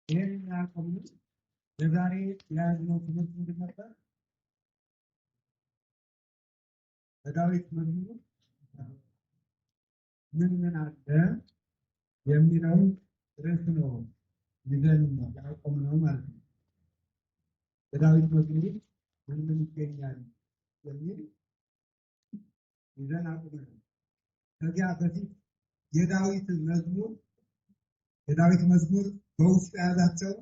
ይህን ያቆሙ ለዛሬ የያዝነው ትምህርት ምንድን ነበር? በዳዊት መዝሙር ምን ምን አለ የሚለውን ርዕስ ነው ይዘን ያቆምነው ማለት ነው። በዳዊት መዝሙር ምን ምን ይገኛል የሚል ይዘን አቁመናል። ከዚያ በፊት የዳዊት መዝሙር በውስጡ የያዛቸው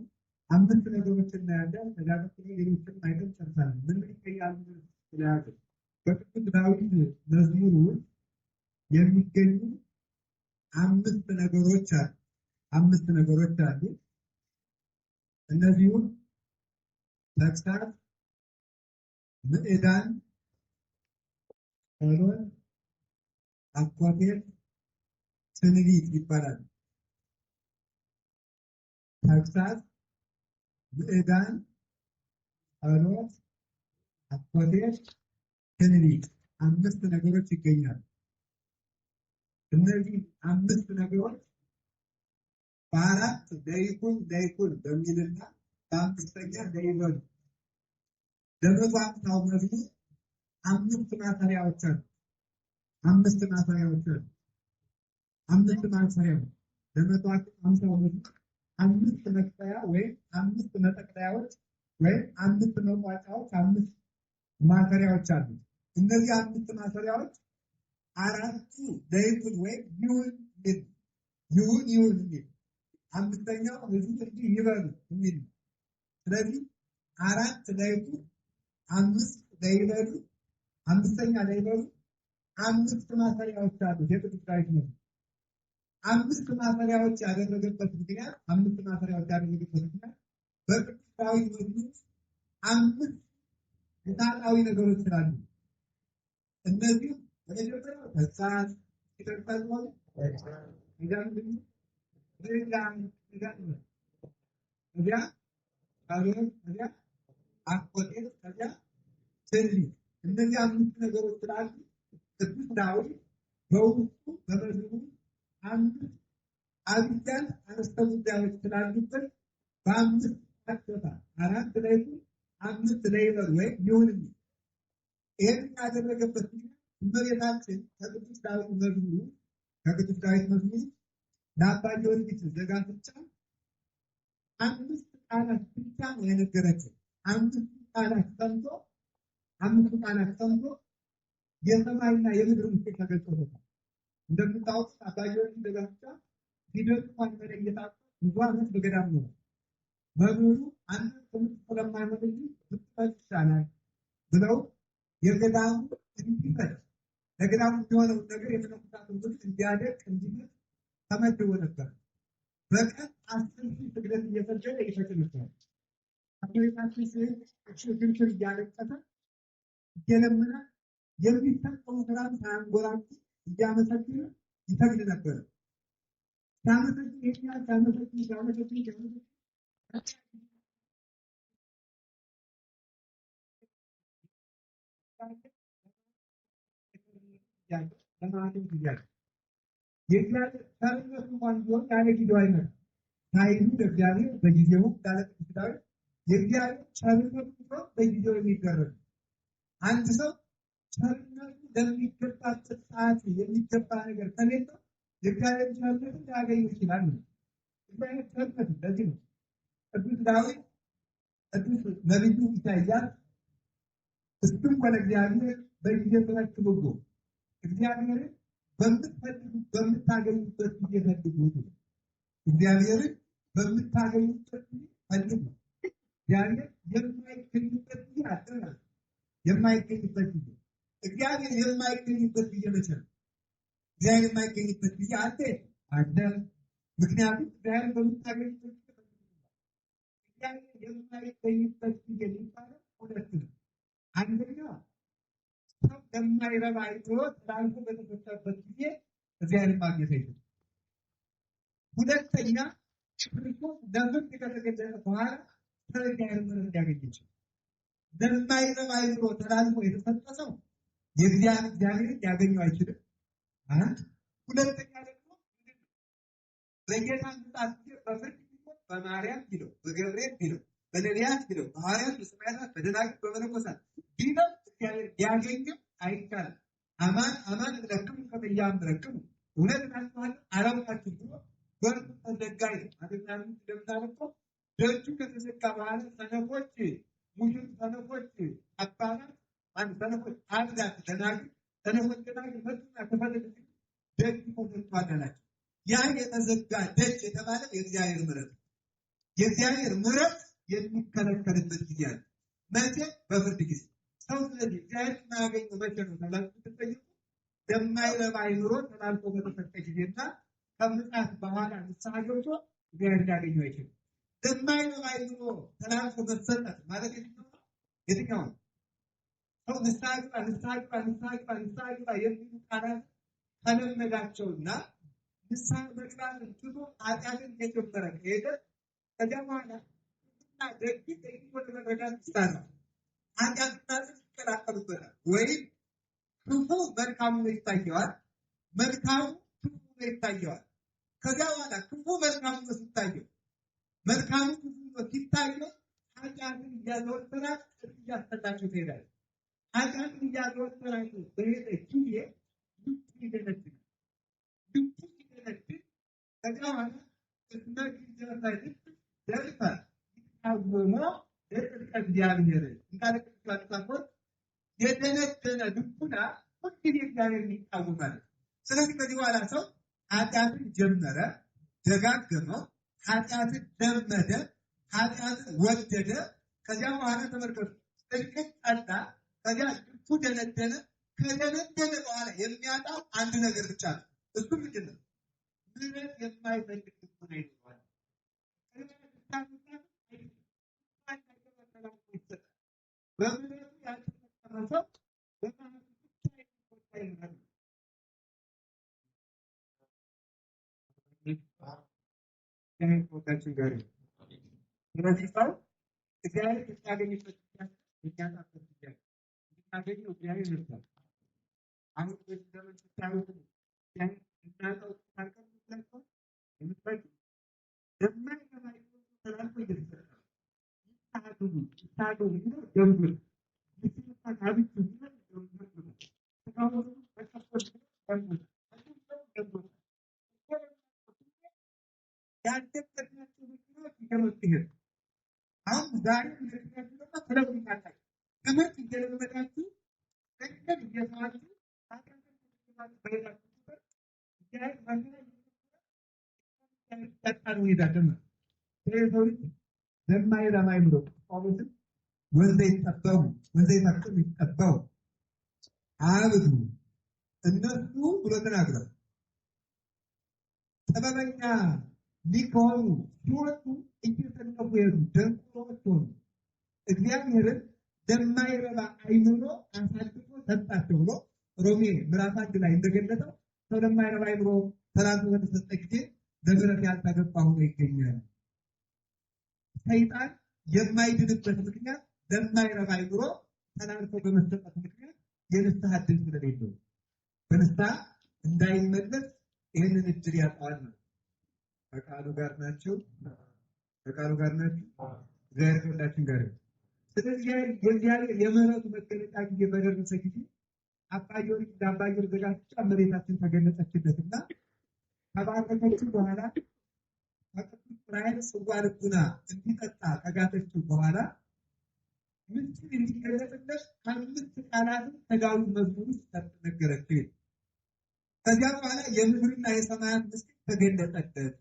5 ነገሮች እናያለን። ከዚያ በፊት ሌሎችን አይተን ጨርሰናል። ምን ምን ይገኛል ስለያዘ በቅዱስ ዳዊት መዝሙር ውስጥ የሚገኙ 5 ነገሮች አሉ። እነዚሁም ተግሳጽ፣ ምዕዳን፣ ጸሎት፣ አኮቴት፣ ትንቢት ይባላል። ተግሳጽ፣ ምዕዳን፣ ጸሎት፣ አኮቴት፣ ትንቢት 5 ነገሮች ይገኛሉ። እነዚህ 5 ነገሮች በአራት ለይኩን በሚልና በአምስተኛ ለይበሉ ለመቶ መዝሙር 5 ማሰሪያዎች አሉ። 5 ማሰሪያዎች ለመቶ መዝሙር 5 መክፈያ ወይም 5 መጠቅለያዎች ወይም 5 መቋጫዎች 5 ማሰሪያዎች አሉ። እነዚህ 5 ማሰሪያዎች አራቱ ለይኩን ወይም ይሁን የሚል አምስተኛው ህዝቡ እንዲህ ይበሉ የሚል። ስለዚህ 4 ለይኩን፣ 5 ለይበሉ፣ አምስተኛ ለይበሉ 5 ማሰሪያዎች አሉ። የቅዱስ ዳዊት ነው 5 ማሰሪያዎች ያደረገበት ምክንያት በቅዱስ ዳዊት መዝሙር 5 ውስጣዊ ነገሮች ስላሉ እነዚህ በመጀመሪያው ተግሳጽ ይቀርባል ማለት እዚያ አኮቴት ከዚያ ትንቢት እነዚህ 5 ነገሮች ስላሉ ቅዱስ ዳዊት በውስጡ በመዝሙሩ 5 አብያን አርዕስተ ጉዳዮች ስላሉበት በ5 አክቶታል። 4 ለይኩን፣ 5 ለይበሉ ወይም ይሁን የሚል። ይህን ያደረገበት እመቤታችን ከቅዱስ ዳዊት መዝሙር ለአባ ጊዮርጊስ ዘጋስጫ 5 ቃላት ብቻ ነው የነገረችው። 5 ቃላት ሰምቶ የሰማይና የምድር ምስጢር ተገልጾለታል። እንደምታውቁት አባ ጊዮርጊስ ዘጋስጫ ፊደሉ እንኳን መለየት ብዙ ዓመት በገዳም ነው። መምህሩ አንድ ትምህርት ስለማይመልስ ብትፈት ይሻላል ብለው የገዳሙ እንዲፈት ለገዳሙ የሚሆነውን ነገር የመነኮሳትን ትምህርት እንዲያደርግ እንዲፈት ተመድቦ ነበር። በቀን 10,000 ስግደት እየሰገደ ይፈት ነበር። አባታችን ሽግግር እያለቀሰ እየለመነ የሚሰጠው ስራም ሳያንጎራጉ እያመሰገነ ይሰግድ ነበር። ሲያመሰግን የእግዚአብሔር ቸርነት እንኳን ቢሆን ያለ ጊዜው አይመጣም። ኃይሉ ለእግዚአብሔር በጊዜው እንዳለ ቅዱስ ዳዊት የእግዚአብሔር ቸርነት እንኳን በጊዜው የሚደረግ አንድ ሰው ቸርነቱ ለሚገባበት ሰዓት የሚገባ ነገር ከሌለው የእግዚአብሔር ቸርነትን ሊያገኝ ይችላል። እግዚአብሔር ቸርነት ለዚህ ነው ቅዱስ ዳዊት ቅዱስ ነቢዩ ኢሳይያስ እሱም እግዚአብሔር በጊዜ ተረክብጎ እግዚአብሔርን በምታገኙበት ጊዜ ፈልጉት። እግዚአብሔርን በምታገኙበት ጊዜ ፈልጉ። እግዚአብሔር የማይገኝበት ጊዜ አለ። የማይገኝበት ጊዜ እግዚአብሔር የማይገኝበት ጊዜ መቼ ነው? እግዚአብሔር የማይገኝበት ጊዜ አለ። ምክንያቱም እግዚአብሔር በምታገኙበት ጊዜ እግዚአብሔር የማይገኝበት ጊዜ የሚባለው ሁለት ነው። አንደኛ ሰው የማይረባ አይቶ ተላልፎ በተሰጠበት ጊዜ እግዚአብሔር ማግኘት አይችልም። ሁለተኛ ክርስቶስ ለፍርድ ከተገለጸ በኋላ እግዚአብሔር ምሕረት ሊያገኝ ይችላል። ለማይረባ አይቶ ተላልፎ የተሰጠ ሰው የእግዚአብሔር ሊያገኘው አይችልም። ሁለተኛ ደግሞ በጌታ ምጽአት ጊዜ በፍርድ በማርያም ቢለው በገብርኤል ቢለው በነቢያት ቢለው በሐዋርያት በሰማዕታት በደናግል በመነኮሳት ቢለው እግዚአብሔር ሊያገኘው አይቻልም። አማን አማን እብለክሙ ከመ ኢያእምረክሙ እውነት እላችኋለሁ አላውቃችሁም ብሎ በሩ ተዘጋ ይላል። አገናኙ እንደምታውቀው ደጁ ከተዘጋ በኋላ ሰነፎች ሙሽር ሰነፎች አባላት አንድ ሰነፎች አብዳት ደናግል ሰነፎች ደናግል መጡና ከፈለጉ ደጅ ተዘግቷል አላቸው። ያ የተዘጋ ደጅ የተባለ የእግዚአብሔር ምሕረት የእግዚአብሔር ምሕረት የሚከለከልበት ጊዜ አለ። መቼ? በፍርድ ጊዜ። ሰው ስለዚህ እግዚአብሔር የማያገኘው መቼ ነው ተብላችሁ ብትጠይቁ የማይረባ አይምሮ ተላልፎ በተሰጠ ጊዜና ከምጽአት በኋላ ንስሐ ገብቶ እግዚአብሔር ሊያገኘው አይችልም። የማይረባ አይምሮ ተላልፎ መሰጠት ማለት የትኛው ነው? ሰው ንስሐ ግባ ንስሐ ግባ ንስሐ ግባ ንስሐ ግባ የሚሉ ቃላት ከለመዳቸውና ንስሐ መግባትን ትቶ ኃጢአትን እየጨመረ ከሄደ ከዚያ በኋላ እና ደግ ወደ መረዳት ይስታል። ኃጢአትና ጽድቅ ይቀላቀሉበታል። ወይም ክፉ መልካሙ ነው ይታየዋል፣ መልካሙ ክፉ ነው ይታየዋል። ከዚያ በኋላ ክፉ መልካሙ ነው ሲታየው፣ መልካሙ ክፉ ነው ሲታየው ኃጢአትን እያዘወተራት ጽድቅ እያስጠላቸው ትሄዳለች። ኃጢአትን እያዘወተራቸው በሄደ ጊዜ ልቡ ይደነድናል። ልቡ ሲደነድን ከዚያ በኋላ እስመ ጊዜወታይት ደርሰ ይታወሞ ለጽድቀ እግዚአብሔር እንዳለ ቅዱስ ጳውሎስ የደነደነ ልቡና ሁልጊዜ እግዚአብሔርን ይቃወማል። ስለዚህ ከዚህ በኋላ ሰው ኃጢአትን ጀመረ፣ ደጋገመው፣ ኃጢአትን ለመደ፣ ኃጢአትን ወደደ። ከዚያ በኋላ ተመልከቱ ጽድቅን ጠላ። ከዚያ ልቡ ደነደነ። ከደነደነ በኋላ የሚያጣው አንድ ነገር ብቻ ነው። እሱ ምንድን ነው? ምሕረት የማይፈልግ ልቡና ይኖረዋል። በምሕረቱ ያልተፈጸመ ሰው በማህበሩ ብቻ የሚቆጣ ይሆናል። ከወዳችን ጋር ስለዚህ ሰው እግዚአብሔር ሲያገኝበት የሚያጣበት ጊዜ ሲያገኘው እግዚአብሔር ይርዳል። አሁን በዚህ ዘመን ስታዩት እናጣው ታልቀምጥላቸው የምትበጅ የማይገባኝ ተላልፎ ይደርሳል። ይታገሉ ነው ጀምር ይስታ ታቢት ነው ጀምር ተካውሩ በተፈጠረ ጀምር ጀምር ያደረግናቸው ምክንያት ይገመጥህ አሁን ዛሬ ምክንያቱም ተለውጣችሁ ትምህርት እየለመዳችሁ እንደ እየሰማችሁ ታውቃላችሁ በሌላችሁ ቁጥር ያይ ማለት ያጣሩ ይዳደም ስለዚህ ለማይረባ አይምሮ ጳውሎስ ወንዘ ይጠበው አብዱ እነሱ ብሎ ተናግሯል። ጥበበኛ ሊሆኑ ሲወጡ እየተነፉ የሄዱ ደንቆሮች ሆኑ። እግዚአብሔርን ለማይረባ አይምሮ አሳልፎ ሰጣቸው ብሎ ሮሜ ምዕራፍ 1 ላይ እንደገለጸው ሰው ለማይረባ አይምሮ ተላልፎ በተሰጠ ጊዜ ለምሕረት ያልተገባ ሆኖ ይገኛል። ሰይጣን የማይድንበት ምክንያት ለማይረባ አይምሮ ተላልፎ በመሰጠት ምክንያት የንስሐ ዕድል ስለሌለው በንስሐ እንዳይመለስ ይህንን ዕድል ያጣዋል ነው። ከቃሉ ጋር ናቸው። እግዚአብሔር ከሁላችን ጋር ነው። ስለዚህ የእግዚአብሔር የምሕረቱ መገለጫ ጊዜ በደረሰ ጊዜ አባዮር ዘጋስጫ መሬታችን ተገለጸችለትና ከባረከችው በኋላ ከቅዱስ ዑራኤል ጽዋ ልቡና እንዲጠጣ ከጋተችው በኋላ ምስጢር እንዲገለጽለት ከአምስት ቃላትን ከዳዊት መዝሙር ውስጥ ተነገረችው። ከዚያ በኋላ የምድርና የሰማያት ምስጢር ተገለጸለት።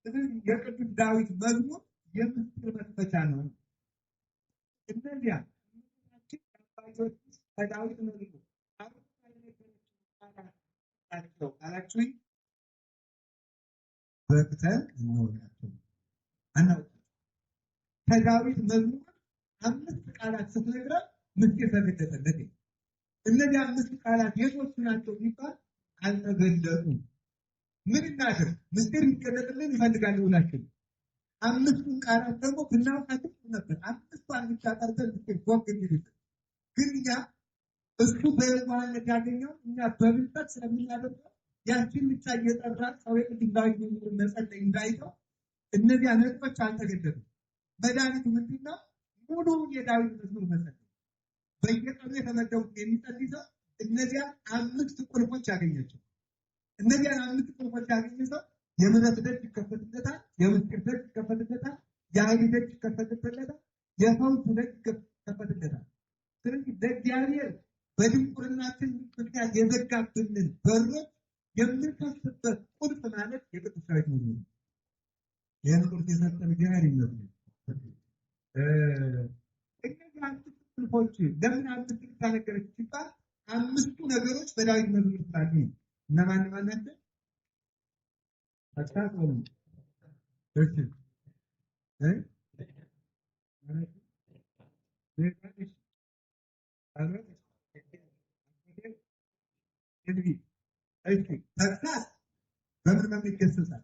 ስለዚህ የቅዱስ ዳዊት መዝሙር የምስጢር መክፈቻ ነው። እነዚያ አባቶች ከዳዊት መዝሙር አላችሁ በቅተን እንወጣቸው አናውቅ ከዳዊት መዝሙር አምስት ቃላት ስትነግረን ምስጢር ተገለጸለት። እነዚህ አምስት ቃላት የቶቹ ናቸው ቢባል አልተገለጹም። ምን እናድርግ? ምስጢር ይገለጥልን ይፈልጋል ሁላችን። አምስቱን ቃላት ደግሞ ብናውቃቸው ነበር። አምስቷን ብቻ ቀርተን ምስጢር ወግድ ግን እኛ እሱ በየዋህነት ያገኘው እኛ በብልጠት ስለምናደርገው ያችን ብቻ እየጠራ ሰው የቅዱስ ዳዊት መዝሙር መጸለይ እንዳይተው እነዚያ ነጥቦች አልተገደሉም። መድኃኒቱ ምንድን ነው? ሙሉ የዳዊት መዝሙር መጸለይ። በየቀኑ የተመደቡት የሚጸልይ ሰው እነዚያ 5 ቁልፎች ያገኛቸው። እነዚያን 5 ቁልፎች ያገኘ ሰው የምህረት ደጅ ይከፈትለታል፣ የምስጢር ደጅ ይከፈትለታል፣ የኃይል ደጅ ይከፈትለታል፣ የፈውስ ደጅ ይከፈትለታል። ስለዚህ ለእግዚአብሔር በድንቁርናችን ምክንያት የዘጋብንን በሮች የምንከፍትበት ቁልፍ ማለት የቅዱስ ዳዊት መዝሙር ነው። ይህን ቁልፍ የሰጠን እግዚአብሔር ይመስገን። እነዚህ 5 ቁልፎች ለምን 5 ተነገረች ሲባል 5ቱ ነገሮች በዳዊት መዝሙር ስላሉ እነማን ናቸው? አታውቁም? እሺ ተግሳጽ በምን በምን ይገሰጻል?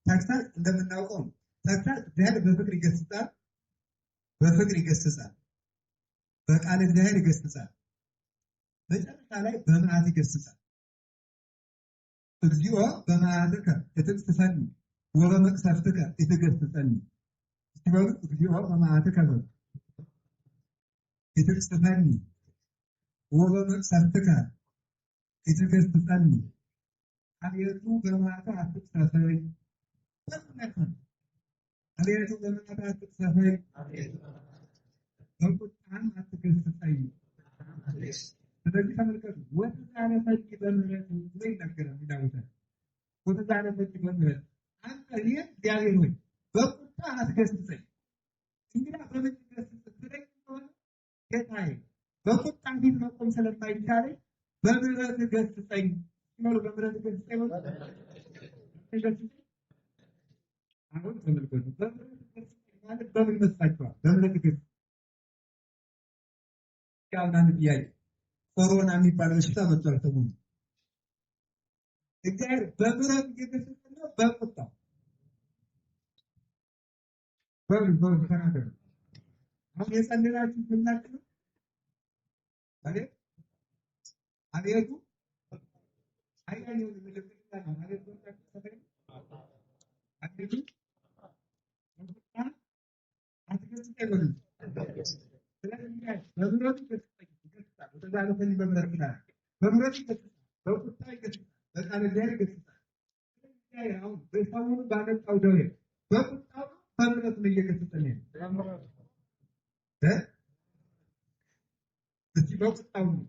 ተግሳጽ እንደምናውቀው ነው። ተግሳጽ እግዚአብሔር በፍቅር ይገስጻል፣ በፍቅር ይገስጻል፣ በቃል እግዚአብሔር ይገስጻል፣ መጨረሻ ላይ በመዓት ይገስጻል። እግዚኦ በመዓትከ እትቅሥፈኒ ወበመቅሰፍትከ ኢትገሥጸኒ። ሲበሉ እግዚኦ በመዓትከ ኢትቅሥፈኒ ወበመቅሰፍትከ ኢትገሥጸኒ። አቤቱ በመዓትህ አትቅሰፈኝ፣ አቤቱ በመዓትህ አትቅሰፈኝ፣ በቁጣህም አትገሥጸኝ። ስለዚህ ተመልከቱ፣ ወተዛነፈኒ በምህረት ብሎ ይናገራል ዳዊት። ወተዛነፈኒ በምህረት አንተ እኔ እግዚአብሔር ሆይ በቁጣ አትገሥጸኝ። እንግዲህ በምን ትገሥጸኝ ብለኝ ከሆነ ጌታዬ በቁጣ ፊት መቆም ስለማይቻለኝ በምህረት ገሥጸኝ ሲሉ በምህረት ገሥጸኝ አሁን ተመልከቱ፣ በምህረት ገሥጸኝ ማለት በምን መስላችኋል? በምህረት ገሥጸኝ ያውናን ጥያቄ ኮሮና የሚባል በሽታ መጥቷል። ሰሞኑን እግዚአብሔር በምህረት እየገሰጸ ነው በቁጣው? በምን ተናገሩ። አሁን የጸለያችሁ ምናችሁ አይደል? አቤቱ አይያየው ምልክት ነው ማለት ነው። አቤቱ አትገስጸኝ በሉ። ስለዚህ በምህረቱ ገስጸኝ ይገስጻል። ወተዛነፈኒ በምህረት ይላል። በምህረቱ ይገስጻል፣ በቁጣ ይገስጻል፣ በቃል እግዚአብሔር ይገስጻል። ስለዚህ አሁን በሰሞኑ ባመጣው ደዌ በቁጣው በምህረቱ ነው እየገሰጸን ያለው። እስቲ በቁጣው ነው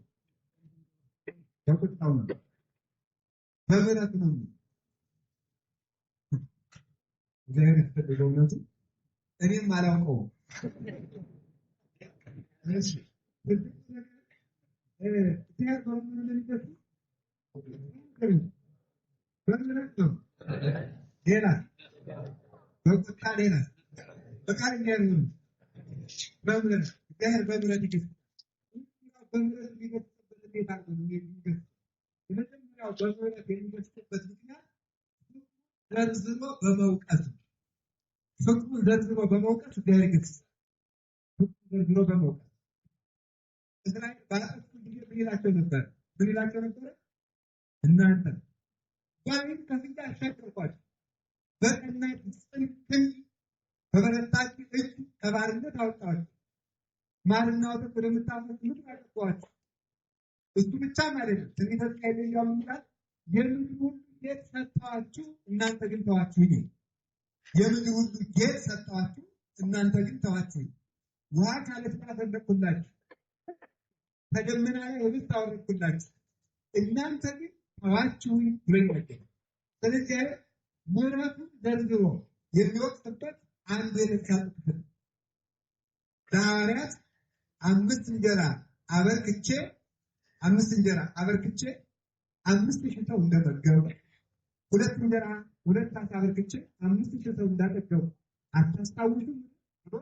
በምህረቱ ነው እግዚአብሔር የተፈለገው ነው። እኔም አላውቀውም። እሺ እግዚአብሔር በምህረቱ ነው የሚገስጸው። በምህረት ነው። ሌላ በቁጣ ሌላ በቃል እግዚአብሔር ነው። በምህረት እግዚአብሔር በምህረት ይገስጻል። በምህረት የሚገስጽበት እንዴት አድርጎ ነው የሚገስጸው? የመጀመሪያው በምህረት የሚገስጽበት ምክንያት ዘርዝሮ በመውቀስ ነው። ፍቅሩን ዘርዝሮ በመውቀስ እግዚአብሔር ይገስጻል። ፍቅሩን ዘርዝሮ በመውቀስ እስራኤል ባጠፉ ጊዜ ምን ይላቸው ነበር? እናንተ ባይን ከፊት አሻገርኳችሁ፣ በቀናች ጽድቅም በበረታች እጅ ከባርነት አወጣኋችሁ፣ ማርና ወተት ወደምታፈስ ምድር አገባኋችሁ። እሱ ብቻም አይደለም። ትንቢተ ሕዝቅኤል ይላል የምድር ሁሉ ጌጥ ሰጠኋችሁ፣ እናንተ ግን ተዋችሁኝ። የምድር ሁሉ ጌጥ ሰጠኋችሁ፣ እናንተ ግን ተዋችሁኝ። ውሃ ከዓለት ላይ አፈለቅሁላችሁ፣ ከደመና ላይ ህብስት አወረድሁላችሁ፣ እናንተ ግን ተዋችሁኝ ብሎ ይናገራል። ስለዚህ ምሕረቱን ዘርዝሮ የሚወቅስበት አንዱ የተስካል ክፍል ለሐዋርያት 5 እንጀራ አበርክቼ 5,000 ሰው እንደመገቡ 2 እንጀራ 2 ዓሣ አበርክቼ 5,000 ሰው እንዳጠገቡ አታስታውሱም ብሎ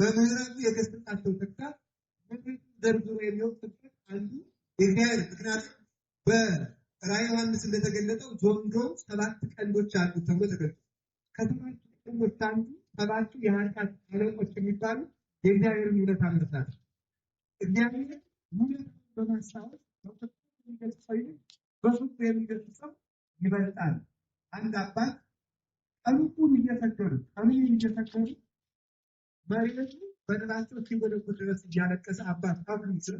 በምህረቱ የገሰጻቸው ተግሳጽ ምሕረቱን ዘርዝሮ የሚወቅስበት አንዱ የእግዚአብሔር። ምክንያቱም በራዕየ ዮሐንስ እንደተገለጠው ዘንዶው 7 ቀንዶች አሉት ተብሎ ተገልጿል። ከ7 ቀንዶች አንዱ 7ቱ የኃጢአት አለቆች የሚባሉ የእግዚአብሔርን ውለታ መርሳት። እግዚአብሔር ውለታውን በማስታወስ የሚገልጸው ይልቅ በፍቅሩ የሚገልጸው ይበልጣል። አንድ አባት ቀኑን እየሰከሩ መሬቱ በደላቸው እስኪጎደጉድ ድረስ እያለቀሰ አባት አብሉኝ ስለ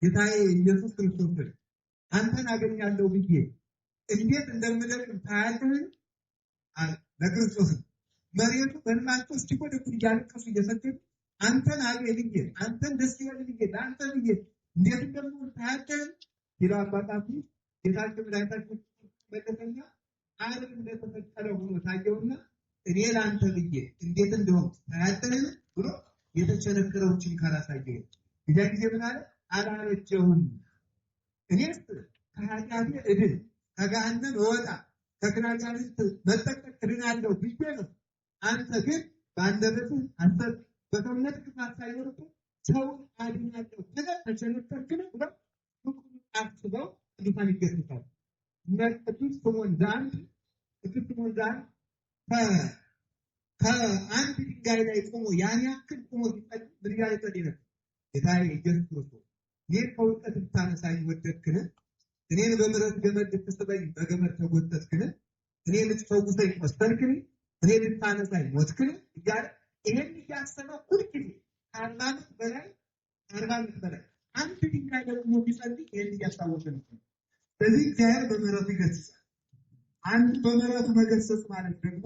ጌታዬ ኢየሱስ ክርስቶስ አንተን አገኛለሁ ብዬ እንዴት እንደምደክም ታያለህ አለ ለክርስቶስ። መሬቱ በደላቸው እስኪጎደጉድ እያለቀሱ እየሰከሩ አንተን አገኝ ብዬ አንተን ደስ ይበል ብዬ ለአንተ ብዬ እንዴት እንደምሆን ታያለህ ይለው አባታቱ። ጌታችን መድኃኒታችን መለሰና ዓለም እንደተፈጠረ ሆኖ ታየውና እኔ ለአንተ ብዬ እንዴት እንደሆን ታያለህ ብሎ የተቸነከረውን ችንካር አሳየው። ያን ጊዜ ምን አለ? አላረጀሁም፣ እኔስ ከኃጢአቴ እድን ከገሃነም እወጣ ከክራጋሪት መጠቀቅ እድናለሁ ብዬ ነው። አንተ ግን በአንደበትህ አንተ በሰውነት ክፋት ሳይኖርብህ ሰውን አድናለሁ ብለህ ተቸነከርክን ብለው አስበው ቅዱሳን ይገስጻሉ። ቅዱስ ስምዖን ዘአንድ ከአንድ ድንጋይ ላይ ቆሞ ያን ያክል ቆሞ ሲጸልይ ምን እያለ ይጸልይ ነበር? ጌታዬ ኢየሱስ ክርስቶስ እኔን ከውድቀት ልታነሳኝ ወደድክን? እኔን በምሕረት ገመድ ልትስበኝ በገመድ ተጎተትክን? እኔን ልትፈውሰኝ ቆሰልክን? እኔን ልታነሳኝ ሞትክን? እያለ ይሄን እያሰበ ሁልጊዜ ከአርባ ዓመት በላይ አንድ ድንጋይ ላይ ቆሞ ቢጸልይ ይሄን እያስታወሰ ነው። ስለዚህ እግዚአብሔር በምሕረቱ ይገስጻል። አንድ በምሕረቱ መገሰጽ ማለት ደግሞ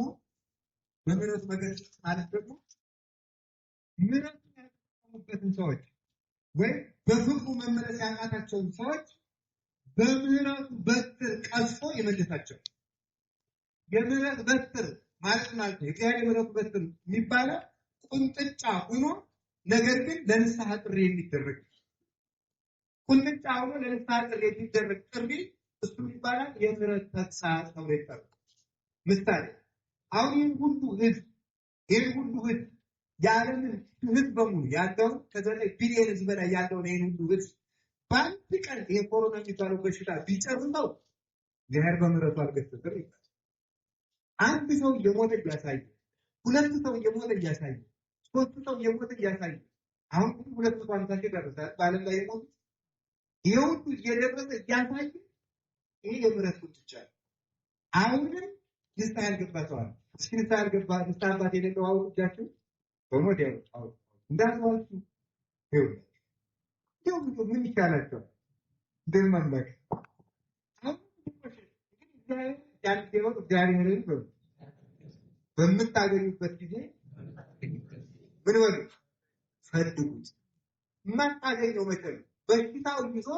ምሕረቱን ያልተጠቀሙበትን ሰዎች ወይም በፍቅሩ መመለስ ያቃታቸውን ሰዎች በምሕረቱ በትር ቀስፎ የመለሳቸው። የምሕረት በትር ማለት ነው። የእግዚአብሔር የምሕረቱ በትር የሚባለው ቁንጥጫ ሆኖ ነገር ግን ለንስሐ ጥሪ የሚደረግ ቁንጥጫ ሆኖ ለንስሐ ጥሪ የሚደረግ ጥሪ እሱ ይባላል የምሕረት ተግሣጽ ተብሎ ይጠራል። ምሳሌ አሁን ይህን ሁሉ ህዝብ የዓለምን ህዝብ በሙሉ ያለው ከዘጠኝ ቢሊዮን ህዝብ በላይ ያለውን ይህን ሁሉ ህዝብ በአንድ ቀን ይሄ ኮሮና የሚባለው በሽታ ቢጨርሰው እግዚአብሔር በምሕረቱ አልገሰጸም ይባላል። አንድ ሰው እየሞተ እያሳየ፣ ሁለት ሰው እየሞተ እያሳየ፣ ሶስት ሰው እየሞተ እያሳየ አሁን 250 ሺህ ደረሰ በዓለም ላይ የሞቱ ይሄ ሁሉ እየደረሰ እያሳየ ይሄ የምሕረት ቁንጥጫ አሁንም ንስሐ ያልገባ ሰው አለ። እስኪ ንስሐ ያልገባ ንስሐ አባት የሌለው አውሩ እጃችሁ በሞት ያው እንዳትዋሹ ይኸው ምን ይቻላቸዋል? እንደማምላክ እግዚአብሔርን በምታገኙበት ጊዜ ምን በሉ ፈልጉት። የማታገኘው መቼ ነው? በሽታው ይዞ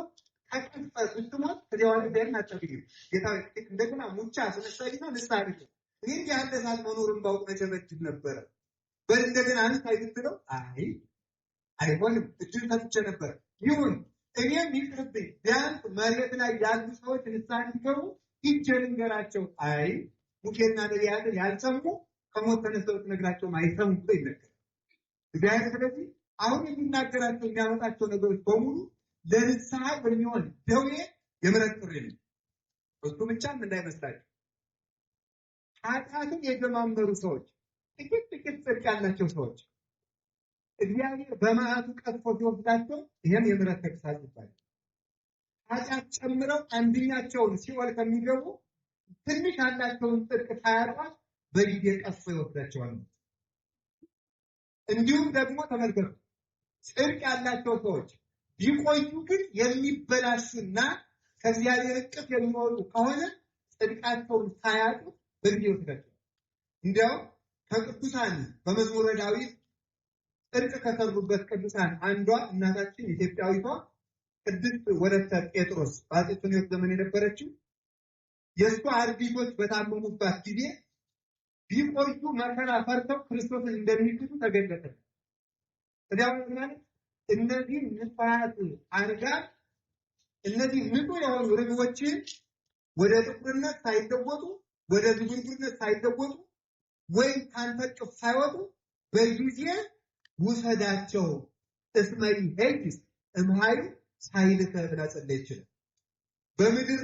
ተቀንፈህ ስትሞት ከዚያ በኋላ እግዚአብሔርን አታገኝም። ጌታ እንደገና ሙቻ አስነሳኝና ንስሐ አድርግ ይህ ያለ ሰዓት መኖርን ባውቅ መቼ በእድል ነበረ በል እንደገና አንስታይ ብትለው አይሆንም እድል ሰጥቼ ነበር። ይሁን እኔም ይቅርብኝ ቢያንስ መሬት ላይ ያሉ ሰዎች ንስሐ እንዲገቡ ሂጄ ልንገራቸው። ሙሴና ነቢያትን ያልሰሙ ከሞት ተነስተው ትነግራቸውም አይሰሙም ብሎ ይነገራል እግዚአብሔር። ስለዚህ አሁን የሚናገራቸው የሚያመጣቸው ነገሮች በሙሉ ለንስሐ በሚሆን ደዌ የምሕረት ጥሪ ነው። እሱ ብቻም እንዳይመስላችሁ ኃጢአትን የጀማመሩ ሰዎች ጥቂት ጽድቅ ያላቸው ሰዎች እግዚአብሔር በመዓቱ ቀጥፎ ሲወስዳቸው ይህም የምሕረት ተግሣጽ ይባላል። ኃጢአት ጨምረው አንድኛቸውን ሲኦል ከሚገቡ ትንሽ ያላቸውን ጽድቅ ሳያጣ በጊዜ ቀጥፎ ይወስዳቸዋል። እንዲሁም ደግሞ ተመልከቱ ጽድቅ ያላቸው ሰዎች ቢቆዩ ግን የሚበላሹና ከእግዚአብሔር እቅፍ የሚወጡ ከሆነ ጽድቃቸውን ሳያጡ በጊዜ ይወስዳቸዋል። እንዲያውም ከቅዱሳን በመዝሙረ ዳዊት ጽድቅ ከሰሩበት ቅዱሳን አንዷ እናታችን ኢትዮጵያዊቷ ቅድስት ወለተ ጴጥሮስ በአፄ ቴዎድሮስ ዘመን የነበረችው የእሷ አርዲቶች በታመሙባት ጊዜ ቢቆዩ መከራ ፈርተው ክርስቶስን እንደሚክዱ ተገለጠ። እዚያው ማለት እነዚህ ንጹሐት አርጋ እነዚህ ንጹህ የሆኑ ርግቦችን ወደ ጥቁርነት ሳይለወጡ ወደ ዝጉርጉርነት ሳይለወጡ ወይም ካንተቅፍ ሳይወጡ በጊዜ ውሰዳቸው እስመ ይሄይስ እምኃይሉ ሳይልከ ብላ ጸለየች። በምድር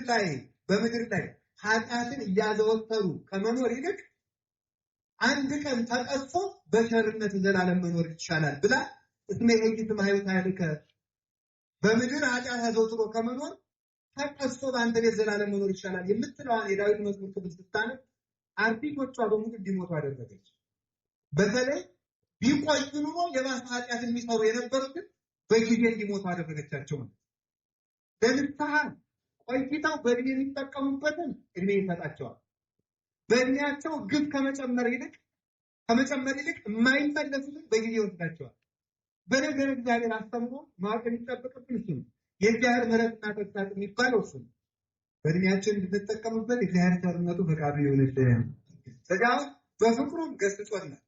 ላይ ኃጢአትን እያዘወተሩ ከመኖር ይልቅ አንድ ቀን ተቀጥፎ በቸርነት ዘላለም መኖር ይቻላል ብላ እስመ ይሄይስ እምኃይሉ ሳይልከ በምድር ኃጢአት አዘውትሮ ከመኖር ተቀጥፎ በአንተ ቤት ዘላለም መኖር ይቻላል የምትለዋን የዳዊት መዝሙር ክፍል ስታነብ አርቲስቶቿ በሙሉ እንዲሞቱ አደረገች። በተለይ ቢቆይ ኑሮ የባሰ ኃጢአት የሚሰሩ የነበሩትን በጊዜ እንዲሞቱ አደረገቻቸው። ለንስሐ ቆይተው በእድሜ የሚጠቀሙበትን እድሜ ይሰጣቸዋል። በእድሜያቸው ግፍ ከመጨመር ይልቅ የማይመለሱትን በጊዜ ይወስዳቸዋል። በነገር እግዚአብሔር አስተምሮ ማወቅ የሚጠበቅብን እሱ ነው። የእግዚአብሔር ምሕረትና ተግሣጽ የሚባለው እሱ ነው። በእድሜያችን እንድንጠቀምበት እግዚአብሔር ቸርነቱ ፈቃዱ ይሁንልን። ስጋውን በፍቅሩም ገስጾናል።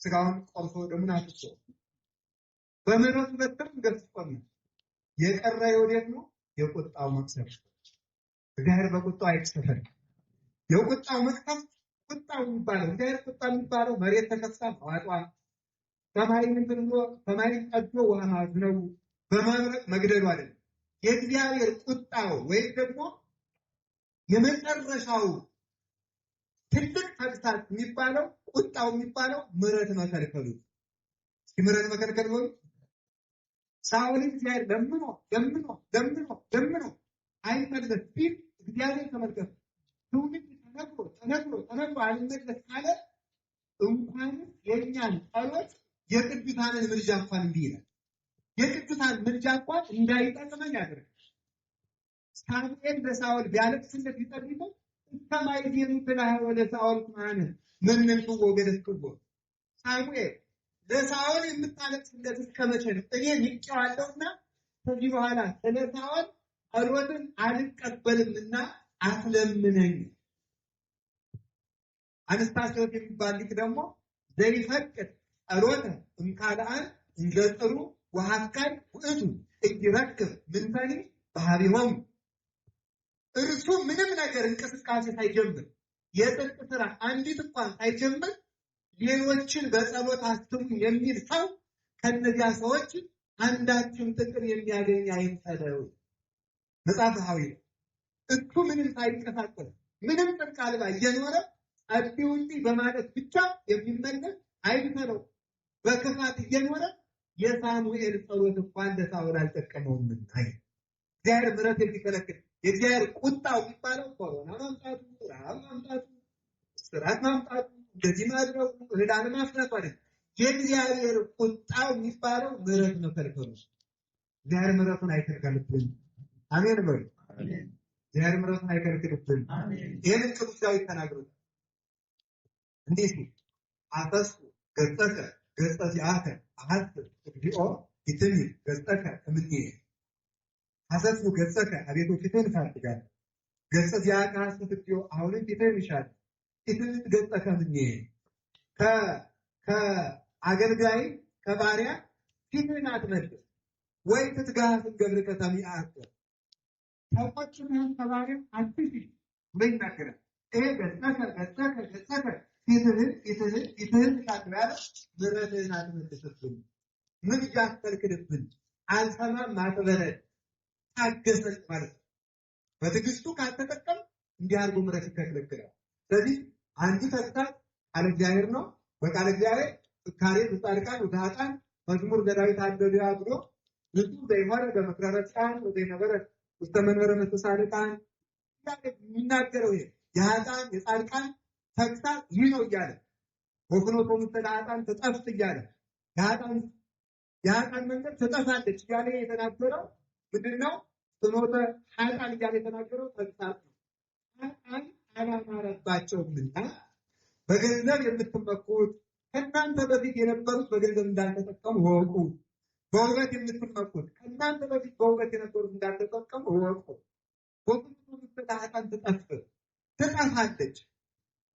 ስጋውን ቆርሶ ደሙን አፍስሶ በምሕረቱ በትርም ገስጾናል። የቀረ ወዴት ነው? የቁጣው መቅሰፍት። እግዚአብሔር በቁጣው አይቅሰፈን። የቁጣው መቅሰፍት ቁጣው የሚባለው እግዚአብሔር ቁጣ የሚባለው መሬት ተከፍታ ማዋጧ፣ ሰማይን ቀዶ ውሃ ማዝነቡ፣ በመብረቅ መግደሉ አይደለም። የእግዚአብሔር ቁጣው ወይም ደግሞ የመጨረሻው ትልቅ ተግሣጽ የሚባለው ቁጣው የሚባለው ምሕረት መከልከሉ። ምሕረት መከልከል ነው። ሳኦልን እግዚአብሔር ለምኖ አይመለስ ቢል እግዚአብሔር ተመልከቱ፣ ትውልድ ተነግሮ አልመለስ ካለ እንኳን የእኛን ጸሎት የቅዱሳንን ምልጃ እንኳን እንዲህ ይላል። የቅዱሳን ምልጃ እንኳን እንዳይጠቅመኝ ያደርጋል። ሳሙኤል ለሳኦል ቢያለቅስለት ቢጸልይለት እስከማይ የምትላ ወደ ሳኦል ማነ ምንንቱ ወገደስኩ ሳሙኤል ለሳኦል የምታለቅስለት እስከመቼ ነው? እኔ ንቄዋለሁና ከዚህ በኋላ ስለ ሳኦል ጸሎትን አልቀበልምና አትለምነኝ። አነስታሴዎስ የሚባል ሊቅ ደግሞ ዘይፈቅድ ጸሎተ እምካልአን እንዘጥሩ ወሐካይ ውእቱ እይረክብ ምንተኒ ባህሪሆም። እርሱ ምንም ነገር እንቅስቃሴ ሳይጀምር የጽድቅ ስራ አንዲት እንኳን ሳይጀምር ሌሎችን በጸሎት አስቡ የሚል ሰው ከነዚያ ሰዎች አንዳችም ጥቅም የሚያገኝ አይምሰለው። መጽሐፈ ሐዊል እሱ ምንም ሳይንቀሳቀስ ምንም ጽድቅ አልባ እየኖረ ጸልዩ እንጂ በማለት ብቻ የሚመለስ አይምሰለው። በክፋት እየኖረ የሳሙኤል ጸሎት እንኳን ለሳኦል አልጠቀመውም። እግዚአብሔር ምሕረት የሚከለክል የእግዚአብሔር ቁጣው የሚባለው ኮሮና ማምጣቱ፣ ረሃብ ማምጣቱ፣ እስራት ማምጣቱ፣ እንደዚህ ማድረጉ፣ ዕዳን ማፍረሱ አይደለም። የእግዚአብሔር ቁጣው የሚባለው ምሕረት መከልከሉ። እግዚአብሔር ምሕረቱን አይከልክልብን። አሜን በሉ። እግዚአብሔር ምሕረቱን አይከልክልብን። ይህንን ቅዱስ ዳዊት ተናግሮታል። እንዲህ ሲል አፈስኩ ገጸከ ገጸ ዚአከ አሐስብ እግዚኦ ይትምር ገጸከ እምኔ። አፈስኩ ገጸከ አቤቱ ፊትህን እፈልጋለሁ፣ ገጸ ዚአከ አሐስብ እግዚኦ አሁንም ፊትህን እሻለሁ፣ ይትምር ገጸከ እምኔ። ከአገልጋይ ከባሪያ ፊትህን አትመልስ ወይ ትትጋሃት ገብርከ ሰሚዐከ። ተቆጥተህም ከባሪያ አትፊ ብሎ ይናገራል። ይሄ ገጸከ ፊትህን እሻለሁ ያለ ምሕረትህን አትመልስብን፣ ምልጃ አትከልክልብን፣ አልሰማም አትበለን፣ ታገሰን ማለት ነው። በትዕግስቱ ካልተጠቀም እንዲህ አድርጎ ምሕረት ይከለክላል። ስለዚህ አንዱ ተግሣጽ ቃለ እግዚአብሔር ነው። በቃለ እግዚአብሔር ፍካሬ በጻድቃን ወኃጥአን መዝሙር ለዳዊት ሃሌሉያ ብሎ ንጹሕ ዘይሆነ በምክረ ረድኤታን ወዘይነበረ ውስተ መንበረ መስተጻድቃን የሚናገረው ይሄ የኃጥአን የጻድቃን ተግሣጽ ይህ ነው እያለ ወፍኖቶ ምስለ ኃጥአን ትጠፍ እያለ የኃጥአን መንገድ ትጠፋለች እያለ የተናገረው ምንድነው? ፍኖተ ኃጥአን እያለ የተናገረው ተግሣጽ ነው። ኃጥአን አላማረባቸውምና በገንዘብ የምትመኩት ከእናንተ በፊት የነበሩት በገንዘብ እንዳልተጠቀሙ ወቁ። በውበት የምትመኩት ከእናንተ በፊት በውበት የነበሩት እንዳልተጠቀሙ ወቁ። ወፍኖቶ ምስለ ኃጥአን ትጠፋለች።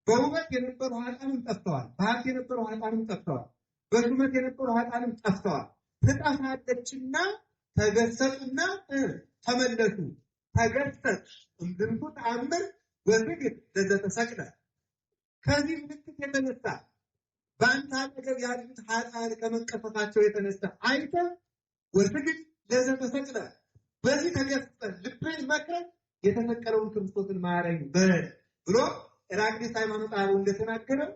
በውበት የነበሩ ኃጥአንም ጠፍተዋል። በሀብት የነበሩ ኃጥአንም ጠፍተዋል። በሹመት የነበሩ ኃጥአንም ጠፍተዋል። ትጠፋለችና ተገሰጹና ተመለሱ። ተገሰጽ እምዝንቱ ተአምር ወስግድ ለዘተሰቅለ። ከዚህ ምልክት የተነሳ በአንተ አጠገብ ያሉት ኃጥአን ከመቀፈፋቸው የተነሳ አይተህ ወስግድ ለዘተሰቅለ፣ በዚህ ተገስጸህ ልብህን መክረህ የተሰቀለውን ክርስቶስን ማረኝ በል ብሎ ራቅዲስ ሃይማኖት አበው እንደተናገረው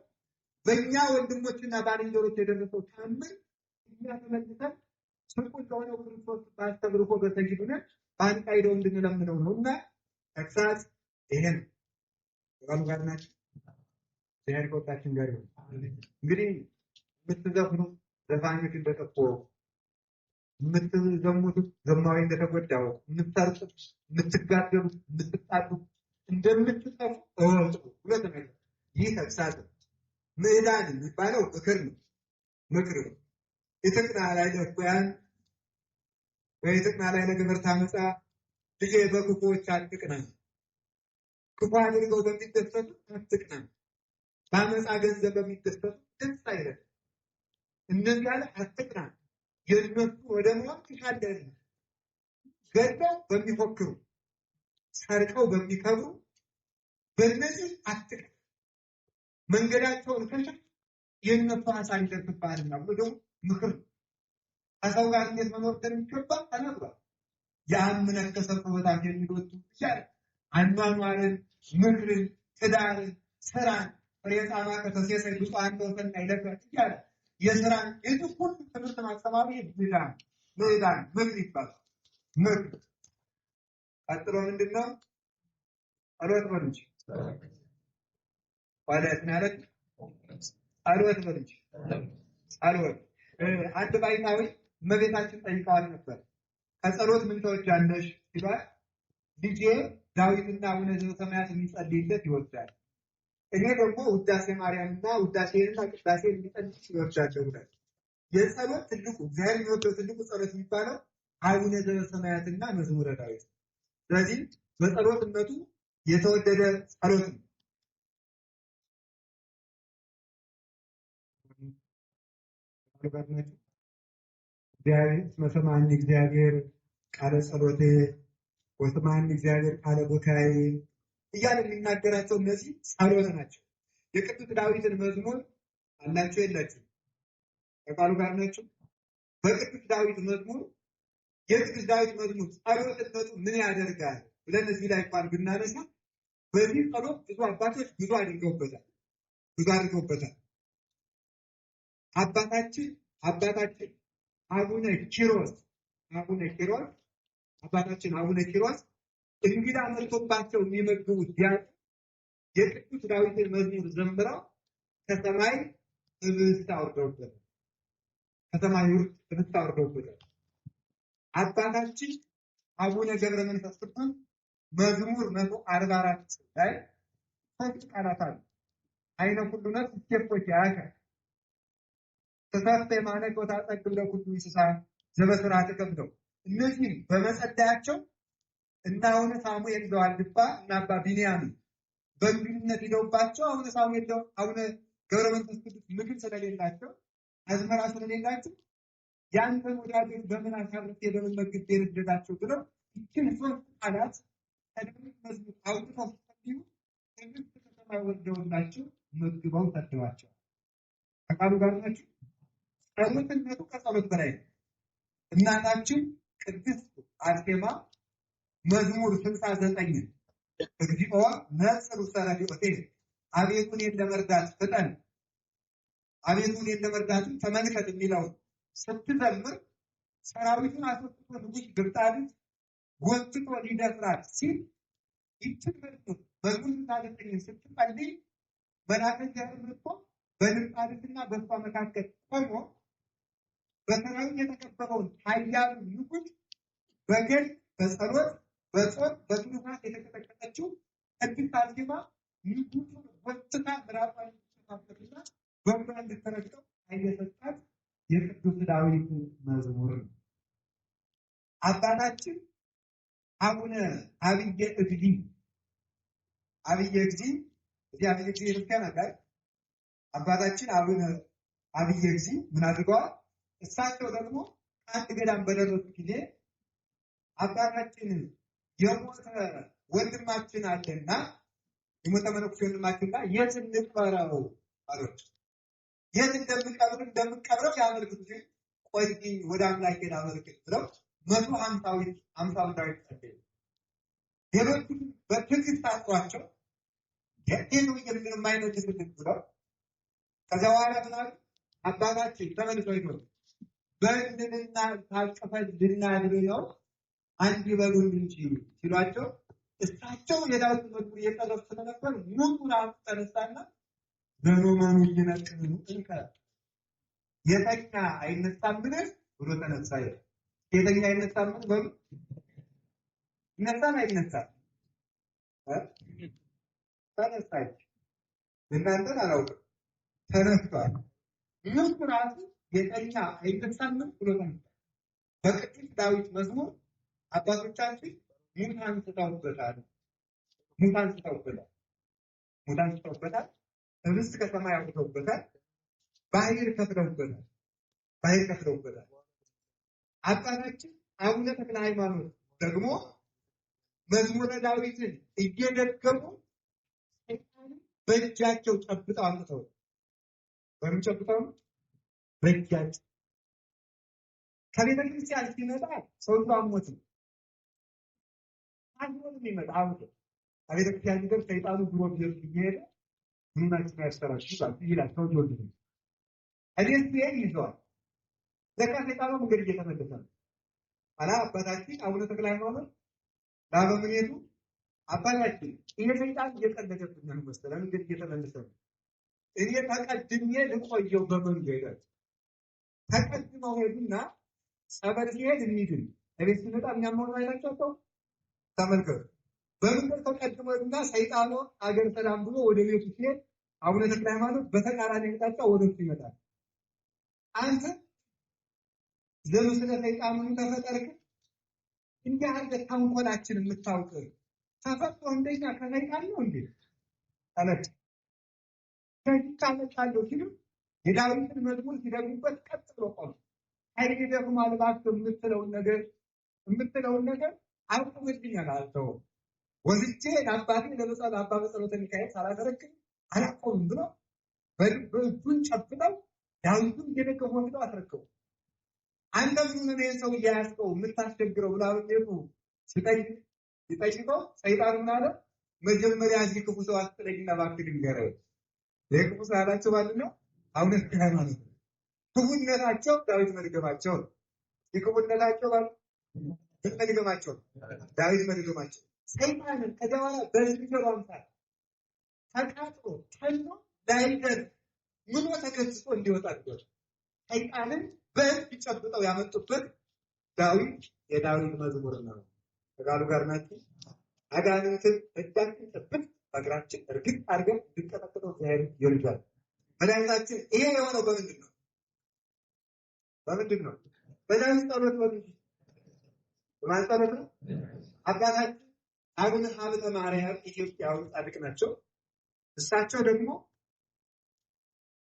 በእኛ ወንድሞችና ባልንጀሮች የደረሰው ተአምር እኛ ተመልሰን ስርቁን ከሆነው ክርስቶስ ባስተምርኮ በሰጊዱነ ባንቃይደው እንድንለምነው ነውና ተግሣጽ ይሄን ጋር ናቸው። እግዚአብሔር ከወጣችን ጋር ይሁን። እንግዲህ የምትዘፍኑ ዘፋኞች እንደጠቆ የምትዘሙት ዘማዊ እንደተጎዳው የምትሰርቁት፣ የምትጋደሉ፣ የምትጣሉ እንደምትጠፉ እወቁ። ሁለት ነገር ይህ ተግሳጽ ምዕዳን የሚባለው ምክር ነው። ምክር ነው። የጥቅና ላይ ለኩያን ወይ ጥቅና ላይ ለገበርታ መጻ ልጄ በክፉዎች አትቅና፣ ክፉ አድርገው በሚደሰቱ አትቅና፣ በአመፃ ገንዘብ በሚደሰቱ ደስ አይበል። እንደዚህ ያለ አትቅና፣ የእነሱ ወደ ሞት ትሻለህ። ገድለው በሚፎክሩ ሰርቀው በሚከብሩ በእነዚህ አትቅና፣ መንገዳቸውን ከሸፍ የእነሱ ሀሳብ ይደርስብሃልና ብሎ ደግሞ ምክር ነው። ከሰው ጋር እንዴት መኖር እንደሚገባ ተነግሯል። የአምነት ከሰው በታች የሚወጡ ይቻል አኗኗርን፣ ምክርን፣ ትዳርን፣ ስራን ፍሬጣማ ከተሴሰ ብፁዓን ተወሰን አይለበት ይቻል የስራን የዚህ ሁሉ ትምህርት ማስተማሪ ምዕዳን ምክር ይባላል። ምክር ቀጥሎ ምንድነው? ጸሎት በሉ እንጂ ማለት ማለት ጸሎት በሉ እንጂ ጸሎት አንድ ባይታዊ እመቤታችን ጠይቀዋል ነበር። ከጸሎት ምን ትወጃለሽ ሲሏት ልጄ ዳዊትና አቡነ ዘበሰማያት የሚጸልይለት ይወዳል፣ እኔ ደግሞ ውዳሴ ማርያምና ውዳሴንና ቅዳሴን የሚጸልይ ይወዳቸው ብሏል። የጸሎት ትልቁ እግዚአብሔር የሚወደው ትልቁ ጸሎት የሚባለው አቡነ ዘበሰማያትና መዝሙረ ዳዊት። ስለዚህ በጸሎትነቱ የተወደደ ጸሎት ነው። እግዚአብሔር መስማኝ እግዚአብሔር ቃለ ጸሎቴ ወስማኝ እግዚአብሔር ቃለ ቡካዬ እያለ የሚናገራቸው እነዚህ ጸሎት ናቸው። የቅዱስ ዳዊትን መዝሙር አላችሁ የላችሁ? ከቃሉ ጋር ናቸው። በቅዱስ ዳዊት መዝሙር የቅዱስ ዳዊት መዝሙር ጸሎትነቱ ምን ያደርጋል ብለን እዚህ ላይ እንኳን ብናነሳ በዚህ ጸሎት ብዙ አባቶች ብዙ አድርገውበታል። አባታችን አቡነ ኪሮስ እንግዳ መጥቶባቸው የሚመግቡት የቅዱስ ዳዊትን መዝሙር ዘምረው ከሰማይ ህብስት አውርደውበታል። አባታችን አቡነ ገብረ መንፈስ ቅዱስ መዝሙር 144 ላይ ሶስት ቃላት አሉ። አይነ ኩሉ ነፍስ እሴቶች ያከ ተሳተ ማነቆ ታጠቅም ለኩሉ እንስሳ ዘበስርዓተ ተከብደው እነዚህ በመጸዳያቸው እና አሁን ሳሙኤል ዘዋልድባ እና አባ ቢንያም በእንግድነት ሄደውባቸው አቡነ ገብረ መንፈስ ቅዱስ ምግብ ስለሌላቸው አዝመራ ስለሌላቸው ያንተን ወዳጆች በምን አሳርፌ በምን መግቤ ልደዳቸው ብለው ይህችን ሶስት ቃላት ከዳዊት መዝሙር አውጥተው ሲጸልዩ ከግብፅ ከተማ ወርደውላቸው መግበው ሰደዋቸው። ከቃሉ ጋር ናቸው። ጸሎትነቱ ከጸሎት በላይ ነው። እናታችን ቅድስት አርሴማ መዝሙር 69 እግዚኦ ነጽሩ ሰረፊኦቴ አቤቱ እኔን ለመርዳት ፍጠን፣ አቤቱ እኔን ለመርዳት ተመልከት የሚለውን ስትዘምር ሰራዊቱን አስወጥቶ ንጉሥ ግብጣብን ጎትቶ ሊደፍራት ሲል ይችን መዝሙር 69 ስትጸልይ መልአከ እግዚአብሔር መጥቶ በልብጣብና በእሷ መካከል ቆሞ በሰራዊት የተከበበውን ኃያሉ ንጉሥ በገል በጸሎት በጾም በትሩፋት የተቀጠቀጠችው ቅድስት አርሴማ ንጉሡን ጎትታ ምራቋን ተፋፈችና በእግሯ እንድትረግጠው አይሰጣት የቅዱስ ዳዊት መዝሙር ነው። አባታችን አቡነ አብየ እግዚእ እዚህ አብየ እግዚእ ቤተክርስቲያን አለ። አባታችን አቡነ አብየ እግዚእ ምን አድርገዋል? እሳቸው ደግሞ አንድ ገዳም በደረሱ ጊዜ አባታችን የሞተ ወንድማችን አለና የሞተ መነኩሴ ወንድማችንና የት እንቅበረው አሉት። የት እንደምንቀብረው ያመልክቱ ሲል ቆይ ወደ አምላኬ ላመልክት ብለው 150 ዳዊት ጸለዩ። ሌሎቹ በትዕግስት አጥሯቸው የጤኑ የማይመልስልን ብለው ከዚያ በኋላ ምናሉ አባታችን ተመልሰው ይኖሩ በእንድንና ታቀፈን ልናድር ነው አንድ ይበሉን እንጂ ሲሏቸው እሳቸው የዳዊት መዝሙር እየቀረቡ ስለነበር ሙሉን ተነሳና ዘመኑ ይነቅል እንከ የተኛ አይነሳም ብሎ ተነሳ። የተኛ አይነሳም ብሎ ይነሳም አይነሳም ተነሳ። እናንተን አላውቅም ተነስቷል። ይህ ራሱ የተኛ አይነሳም ብሎ ተነሳ። በቅዱስ ዳዊት መዝሙር አባቶቻችን ሙታን ስተውበታል። ሙታን ስተውበታል። ሙታን ስተውበታል። ህብስት ከሰማይ አውጥተውበታል። ባህር ከፍለውበታል። ባህር ከፍለውበታል። አባታችን አቡነ ተክለ ሃይማኖት ደግሞ መዝሙረ ዳዊትን እየደገሙ በእጃቸው ጨብጠው አምጥተው በምን ጨብጠው? በእጃቸው ከቤተ ክርስቲያን ሲመጣ ሰውቱ አሞት ነው አሁን የሚመጣ አውቶ ከቤተ ክርስቲያን ሲደር ሰይጣኑ ብሎ ቢሄድ እየሄደ ምናችን ያስተራሽ ይላል ሰው ይወድ ነው አዲስ ቢሄድ ይዟል። ለካ ሰይጣኑ መንገድ እየተመለሰ ነው። አላ አባታችን አቡነ ተክለ ሃይማኖት ዳበምኔቱ አባታችን ይሄ ሰይጣን እየቀለደብን ነው መሰለኝ መንገድ እየተመለሰ ነው። እኔ ተቀድሜ ልቆየው በመንገድ ተቀድመው ሄዱና ጸበል ሲሄድ የሚድን እቤት ሲመጣ የሚያመው አይታቸው ተመልከቱ። በመንገድ ተቀድመው ሄዱና ሰይጣኑ አገር ሰላም ብሎ ወደ ቤቱ ሲሄድ አቡነ ተክለ ሃይማኖት በተቃራኒ አቅጣጫ ወደሱ ይመጣል። አንተ ለምስለ ሰይጣኑ ተፈጠርክ እንዲህ አንተ ተንኮላችን የምታውቅ ተፈጥሮ እንደኛ ከሰይጣን ነው እንዴ? አለች ከይታመጣለው ሲሉ የዳዊትን መዝሙር ሲደግሙበት ቀጥ ብሎ ቆሙ። አይዴ ደግሞ አልባክቶ የምትለውን ነገር አልቆምልኛል አልተው ወዝቼ አባቴ ለበጸለ አባ በጸሎተ ሚካኤል ሳላደረክም አላቆምም ብሎ በእጁን ጨብጠው ዳዊቱን እየደገሙ ወስደው አስረከቡ። አንተ ምን ነው ሰው ያያስቀው የምታስቸግረው ብላ በየቱ ሲጠይቀው ሰይጣን ምን አለ? መጀመሪያ እዚህ ክፉ ሰው አስጥለኝና እባክህ ንገረው። ለክፉ ሰው ያላቸው ማለት ነው አቡነ ተክለ ሃይማኖት ክፉነታቸው ዳዊት መድገማቸው የክፉነታቸው መድገማቸው ዳዊት መድገማቸው ሰይጣንን ከደዋላ በዝንጀሮ አምሳል ተቃጥሎ ተኖ ዳይደር ምኖ ተከስቶ እንዲወጣ አድርጓል። ሰይጣንን በእጅ ጨብጠው ያመጡበት ዳዊት የዳዊት መዝሙር ነው። ከቃሉ ጋር ናቸው። አጋንንትን እጃችን ጨብጥ በእግራችን እርግጥ አድርገን እንድንቀጠቅጠው እግዚአብሔር ይርዳል። መድኃኒታችን ይሄ የሆነው በምንድን ነው? በምንድን ነው? በዳዊት ጸሎት በማን ጸሎት ነው? አባታችን አቡነ ሀብተ ማርያም ኢትዮጵያዊ ጻድቅ ናቸው። እሳቸው ደግሞ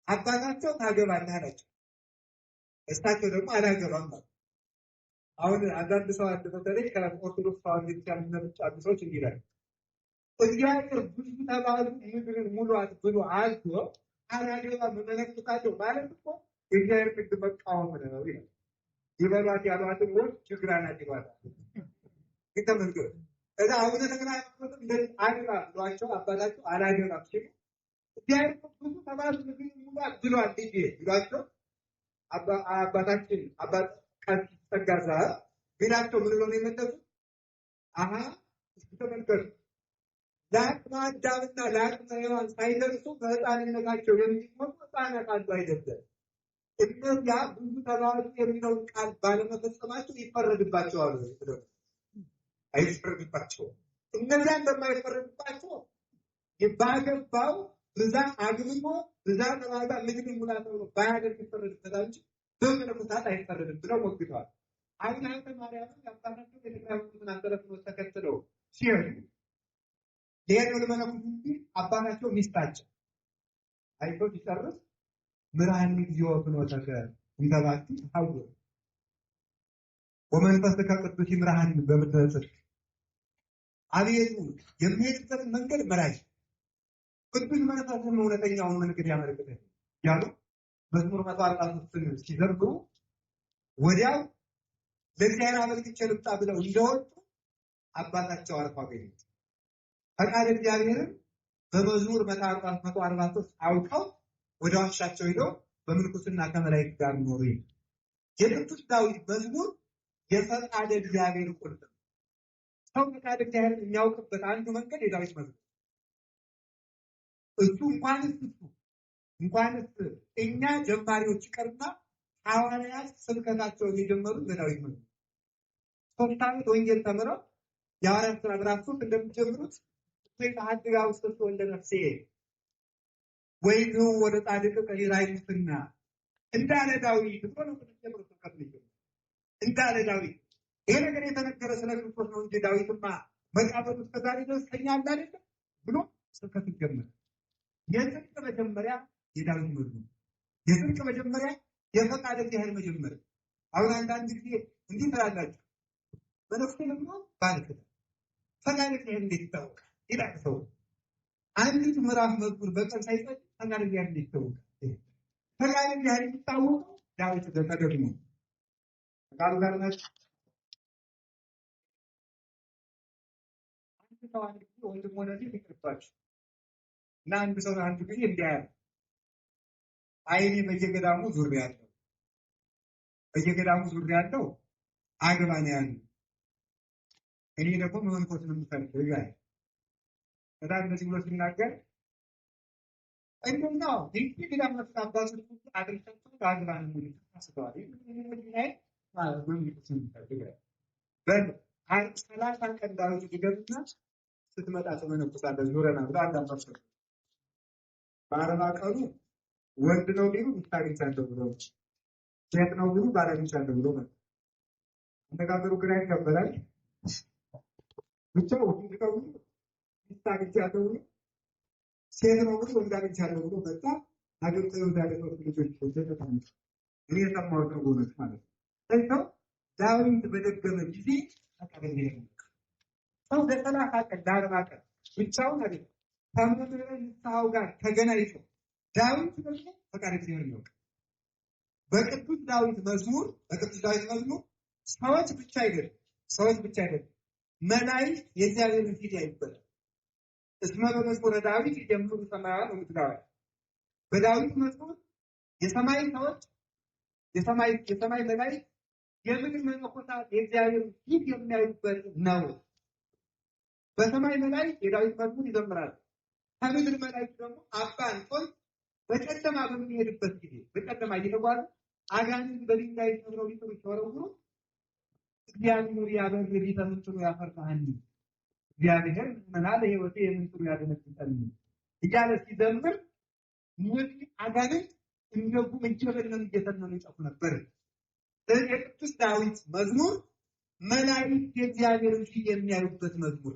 አባታቸው ታገባለህ አላቸው። እሳቸው ደግሞ አላገባም ማለት። አሁን አንዳንድ ሰው በተለይ ከኦርቶዶክስ ተዋሕዶ ቤተክርስቲያን የሚመጡ ሰዎች እንዲህ ይላሉ፣ እግዚአብሔር ብዙ ተባሉ ምድርን ሙሉአት ብሎ አዞ አላገባም መነኩሳቸው ማለት እኮ የእግዚአብሔር ሕግ መቃወም ነው ይላል። ይበሏት ያሏትን ወንድ ችግር አናት ይሏታል። ግን ተመልከቱ እዛ አቡነ ተክለ ሃይማኖት እንደዚህ አግባ ብሏቸው አባታቸው አላገባም ሲሉ እግዚአብሔር ብዙ ተባሉ ምድርን ሙሉአት ብሏል ልጄ ይሏቸው አባታችን አባት ቀጥተጋዛ ቢላቸው ምን ብለው ነው የመለሱት? አሃ ተመልከቱ ለአቅመ አዳምና ለአቅመ ሔዋን ሳይደርሱ በሕፃንነታቸው የሚሞቱ ሕፃናት አሉ አይደለም። እነዚያ ብዙ ተባሉ የሚለውን ቃል ባለመፈጸማቸው ይፈረድባቸዋል። አይፈረድባቸውም። እነዚያ እንደማይፈረድባቸው ባገባው ብዛት አግብቶ ብዛት ተባጋ ምግብ ሙላ ተብሎ ባያደርግ ይፈረድበታል እንጂ በመነኮሳት አይፈረድም ብለው ወግተዋል። አቡነ ሀብተ ማርያም አባታቸው ቤተክርስቲያኑን አስተረፍኖት ተከትለው ሲሄዱ ሌላው ለመነኩሴ አባታቸው ሚስታቸው አይቶ ሲጨርስ ምርሃን ጊዜው ፍኖተከ እንተባቲ ታውቁ ወመንፈስከ ቅዱስ ይምርሃን በምድረ ጽድቅ አቤቱ የሚሄድበት መንገድ መራኝ ቅዱስ መንፈስ እውነተኛውን መንገድ ያመለክታል ያሉ መዝሙር 143 ሲዘርጉ ወዲያው ለእግዚአብሔር አመልክቼ ልምጣ ብለው እንደወጡ አባታቸው አርፎ አገኙት። ፈቃደ እግዚአብሔርን በመዝሙር 143 አውቀው ወደ ዋሻቸው ሄደው በምንኩስና ከመላእክት ጋር ኖሩ። የቅዱስ ዳዊት መዝሙር የፈቃደ እግዚአብሔር ቁልፍ ነው። ሰው ፈቃደ እግዚአብሔርን የሚያውቅበት አንዱ መንገድ የዳዊት መዝሙር እሱ እንኳን እሱ እንኳንስ እኛ ጀማሪዎች ይቀርና ሐዋርያት ስብከታቸውን የጀመሩት በዳዊት መዝሙር 3 ዓመት ወንጌል ተምረው የሐዋርያት ሥራ ምዕራፍ 3 እንደምትጀምሩት ከአድጋ ውስጥ ወልደ ነፍሴ ወይኑ ወደ ጻድቅ ቀይራይትና እንዳለ ዳዊት ብሎ ነው ተጀምሮ ተከፍልኝ እንዳለ ዳዊት ይሄ ነገር የተነገረ ስለ ክርስቶስ ነው እንጂ ዳዊትማ መቃብሩ እስከዛሬ ድረስ ከኛ እንዳለ ብሎ ስብከት ጀመረ። የጽድቅ መጀመሪያ የዳዊት መዝሙር፣ የጽድቅ መጀመሪያ የፈቃደ እግዚአብሔር መጀመሪያ። አሁን አንዳንድ ጊዜ እንዲህ ትላላችሁ በነፍሴ ደግሞ ባልከተ ፈቃደ እግዚአብሔር እንዴት ይታወቃል ይላል ሰው። አንዲት ምዕራፍ መዝሙር በቀን ሳይጸድ ፈቃደ እግዚአብሔር እንዴት ይታወቃል? ፈቃደ እግዚአብሔር የሚታወቀው ዳዊት ተደግሞ ቃሉ ጋር ናቸው። አንድ ሰው አንድ ጊዜ ወንድም ሆነ ልጅ ይቅርባችሁ እና አንድ ሰው አንድ ጊዜ እንዲህ ያለ አይኔ በየገዳሙ ዙሪያለሁ አግባ ነው ያለው። እኔ ደግሞ መንፈስ ነው የምፈልገው ይላል። በጣም እንደዚህ ብሎ ሲናገር እንደው ይህ ገዳም መስካባሱ አድርሻቸው አግባ ነው የሚሉት አስበዋል። ይሄ ማለት ነው የሚፈልገው ሰላሳ ቀን ዳዊት ይገቡና ስትመጣ ተመነኩሳለህ ዙረና ብሎ አንዳንድ በአርባ ቀኑ ወንድ ነው ቢሉ ይታገኛለሁ ብሎ ሴት ነው ቢሉ ባለቤቻለሁ ብሎ መጣ። አነጋገሩ ግራ ይገባል። ብቻ ወንድ ነው ቢሉ ይታገኛለሁ ብሎ ሴት ነው ቢሉ ወንዳገኛለሁ ብሎ መጣ። አገርቶ ወዳለ ነው ልጆች ተተታኝ እኔ የሰማሁት ነው ማለት ነው። ስለዚህ ዳዊት በደገመ ጊዜ አቀረበ ሰው በሰላሳ ቀን ለአርባ ቀን ብቻውን አይደለም ከመምህረ ንስሐው ጋር ተገናኝቶ ዳዊት ደግሞ ፈቃደ እግዚአብሔር ነው። በቅዱስ ዳዊት መዝሙር ሰዎች ብቻ አይደለም መላእክት የእግዚአብሔርን ፊት ያዩበታል። እስመ በመዝሙረ ዳዊት ይጀምሩ ሰማያት ወምድራዊ በዳዊት መዝሙር የሰማይ ሰዎች የሰማይ መላእክት የምድር መነኮሳት የእግዚአብሔርን ፊት የሚያዩበት ነው። በሰማይ መላእክት የዳዊት መዝሙር ይዘምራሉ። ከምድር መላእክት ደግሞ አባ እንጦንስ በጨለማ በሚሄድበት ጊዜ በጨለማ እየተጓዙ አጋንንት በድንጋይ ሰብረው ሊጥሉ ሲወረውሩ እግዚአብሔር ያበር ቢተ ምንጥሩ ያፈርታህኒ እግዚአብሔር ምናለ ህይወቴ የምንጥሩ ያደነቅጠኝ እያለ ሲዘምር እነዚህ አጋንንት እንደጉ መንጀበለን እየተነኑ ይጠፉ ነበር። የቅዱስ ዳዊት መዝሙር መላእክት የእግዚአብሔርን ፊት የሚያዩበት መዝሙር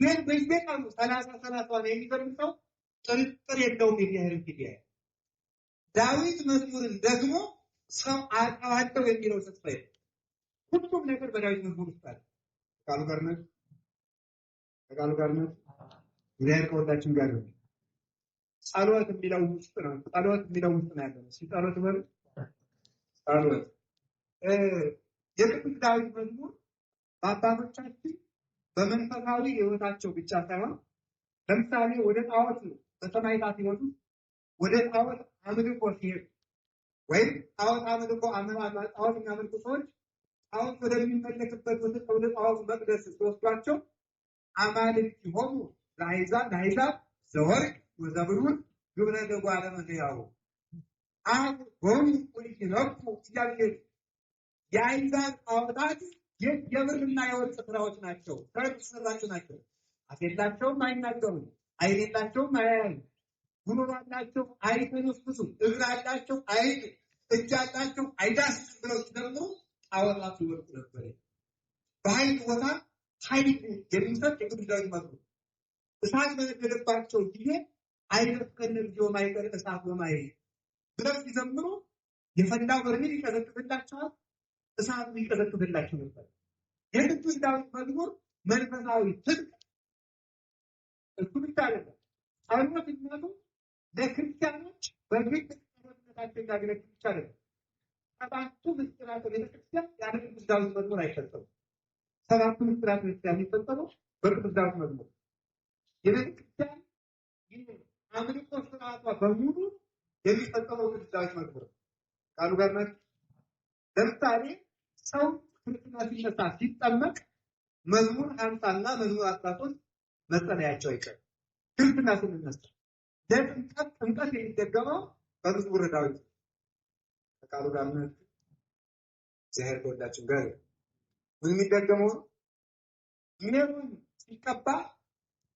ይህን በየቀኑ 30 የሚዘምረው ጥርጥር የለውም የእግዚአብሔርን ፊት ያያል። ዳዊት መዝሙርን ደግሞ ሰው አውቀዋለሁ የሚለው ተስፋ የለም። ሁሉም ነገር በዳዊት መዝሙር ውስጥ አለ። ቃሉ ጋር ነው። እግዚአብሔር ከሁላችን ጋር ነው። ጸሎት የሚለው ውስጥ ነው ያለው። ሲጸሎት በል ጸሎት የቅዱስ ዳዊት መዝሙር በአባቶቻችን በመንፈሳዊ ሕይወታቸው ብቻ ሳይሆን ለምሳሌ ወደ ጣዖት በሰማዕታት ሕይወት ወደ ጣዖት አምልኮ ሲሄዱ ወይም ጣዖት የሚያመልኩ ሰዎች ጣዖት ወደሚመለክበት ወደ ጣዖት መቅደስ ሲወስዷቸው አማልክት ሲሆኑ ለአሕዛብ ዘወርቅ ወዘብሩር ግብረ ደጓለ መሕያው አሁን ቁልፍ ነቁ እያሉ የአሕዛብ ጣዖታት የብርና የወርቅ ስራዎች ናቸው። ስራቸው ናቸው። አፍ የላቸውም አይናገሩም፣ ዓይን የላቸውም አያዩም፣ ጉሮሮ አላቸው አይተነፍሱም፣ እግር አላቸው አይሄዱ፣ እጅ አላቸው አይዳስሱም ብለው ሲዘምሩ ጣዖታቱ ይወድቁ ነበር። በኃይል ቦታ ኃይል የሚሰጥ የቅዱስ ዳዊት መዝሙር እሳት በነደደባቸው ጊዜ አይደርቀን ልጅው ማይቀር እሳት በማይ ብለው ሲዘምሩ የፈላው በርሜል ይቀዘቅዝላቸዋል፣ እሳቱ ይቀዘቅዝላቸው ነበር። የቅዱስ ዳዊት መዝሙር መንፈሳዊ ትጥቅ እሱ ብቻ አይደለም። ጸሎትነቱ ለክርስቲያኖች በግል ጸሎትነታቸው ያገለግል ብቻ አይደለም። ሰባቱ ምስጢራተ ቤተክርስቲያን ያለ ቅዱስ ዳዊት መዝሙር አይፈጸሙም። ሰባቱ ምስጢራተ ቤተክርስቲያን የሚፈጸመው በቅዱስ ዳዊት መዝሙር። የቤተክርስቲያን አምልኮ ስርዓቷ በሙሉ የሚፈጸመው ቅዱስ ዳዊት መዝሙር ቃሉ ጋር ናቸው። ለምሳሌ ሰው ክርስትና ሲነሳ ሲጠመቅ መዝሙር 50 እና መዝሙር 13 መጸለያቸው አይቀርም። ክርስትና ስንነሳ ጥምቀት የሚደገመው በመዝሙረ ዳዊት ከቃሉ ጋር ነው። እግዚአብሔር ከሁላችን ጋር ምን የሚደገመው ሜሮን ሲቀባ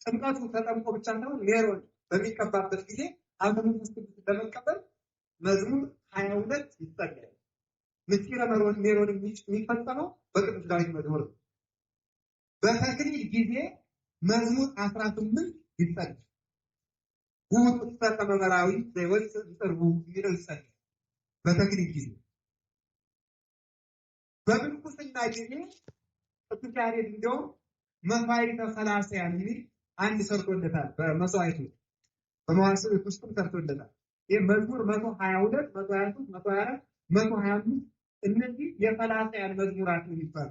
ጥምቀቱ ተጠምቆ ብቻ ነው። ሜሮን በሚቀባበት ጊዜ አሁን ውስጥ ለመቀበል መዝሙር 22 ይጸልያል። ምስጢረ ሜሮን የሚፈጸመው በቅዱስ ዳዊት መዝሙር ነው። በተክሊል ጊዜ መዝሙር 18 ይጸልያል። ውስጥ ተመራዊ ዘይወጽ ይጠርቡ የሚለው ይጸልያል በተክሊል ጊዜ። በምንኩስና ጊዜ ቅዱስ ያሬድ እንደውም መሥዋዕተ ሰላስያን የሚል አንድ ሰርቶለታል። በመስዋዕቱ በመዋሥዕት ውስጥም ሰርቶለታል። ይህ መዝሙር 122 123 124 125 እነዚህ የሰላስያን መዝሙራት የሚባሉ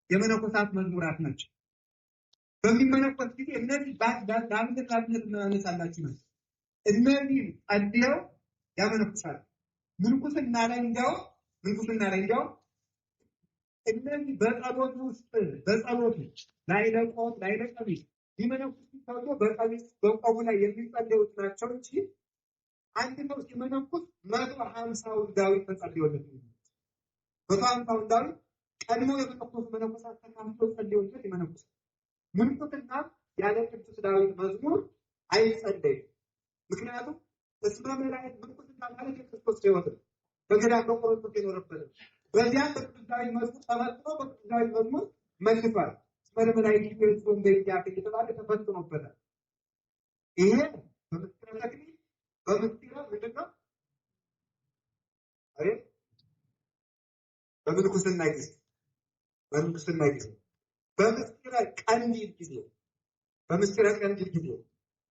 የመነኮሳት መዝሙራት ናቸው። በሚመነኮስ ጊዜ እነዚህ ለአብነት እናነሳላችሁ ነው። እነዚህ ጸልየው ያመነኩሳል። ምንኩስና ላይ እንዲያው እነዚህ በጸሎት ውስጥ በጸሎት ላይ ለቆም ላይ ለቀቢስ ሊመነኩስ ተብሎ በቀቢስ በቆሙ ላይ የሚጸልዩት ናቸው እንጂ አንድ ሰው ሲመነኩስ 150ውን ዳዊት ተጸልዮለት ነው። 150ውን ዳዊት ቀድሞ የተጠቀሱ መነኮሳት ተካምተው ጸልዮለት ይመነኩስ። ምንኩስና ያለ ቅዱስ ዳዊት መዝሙር አይጸለይም። ምክንያቱም እስመ መላእክት ምንኩስና ማለት የክርስቶስ ሕይወት ነው። በገዳም በቆሮንቶስ የኖረበት ነው። በዚያ በቅዱስ ዳዊት መዝሙር ተፈትኖ በቅዱስ ዳዊት መዝሙር መልሷል። እስመ መላእክት ይቤዝዎሙ በእግዚአብሔር እየተባለ ተፈትኖበታል። ይሄ በምስጢረ ተክሊል በምስጢረ ምንድን ነው? በምንኩስና ጊዜ በምስጢረ ቀንዲል ጊዜ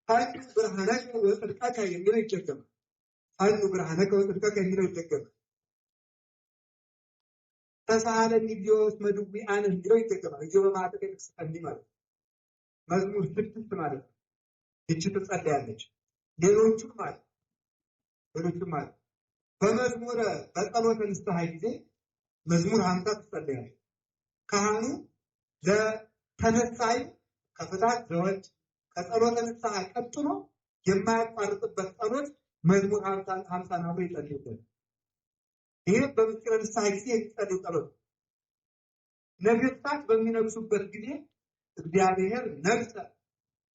ሀዱ ብርሃነከ ወጽድቀከ የሚለው ይደገማል። ሀዱ ብርሃነከ ወጽድቀከ የሚለው ይደገማል። ተሳሃለኒ እግዚኦ እስመ ድውያነ የሚለው ይደገማል። እግዚኦ በማዕጠቀ ንቅስቀኒ ማለት መዝሙር 6 ማለት ነው። ይህች ትጸለያለች። ሌሎቹም ማለት በመዝሙረ በጸሎተ ንስሐ ጊዜ መዝሙር 50 ትጸለያለች። ካህኑ ለተነሳይ ከፍታት ዘወድ ከጸሎተ ንስሐ ቀጥሎ የማያቋርጥበት ጸሎት መዝሙር 50 ነው ይጸልዩበት። ይሄ በምስጢረ ንስሐ ጊዜ የሚጸልዩ ጸሎት። ነገሥታት በሚነግሱበት ጊዜ እግዚአብሔር ነግሠ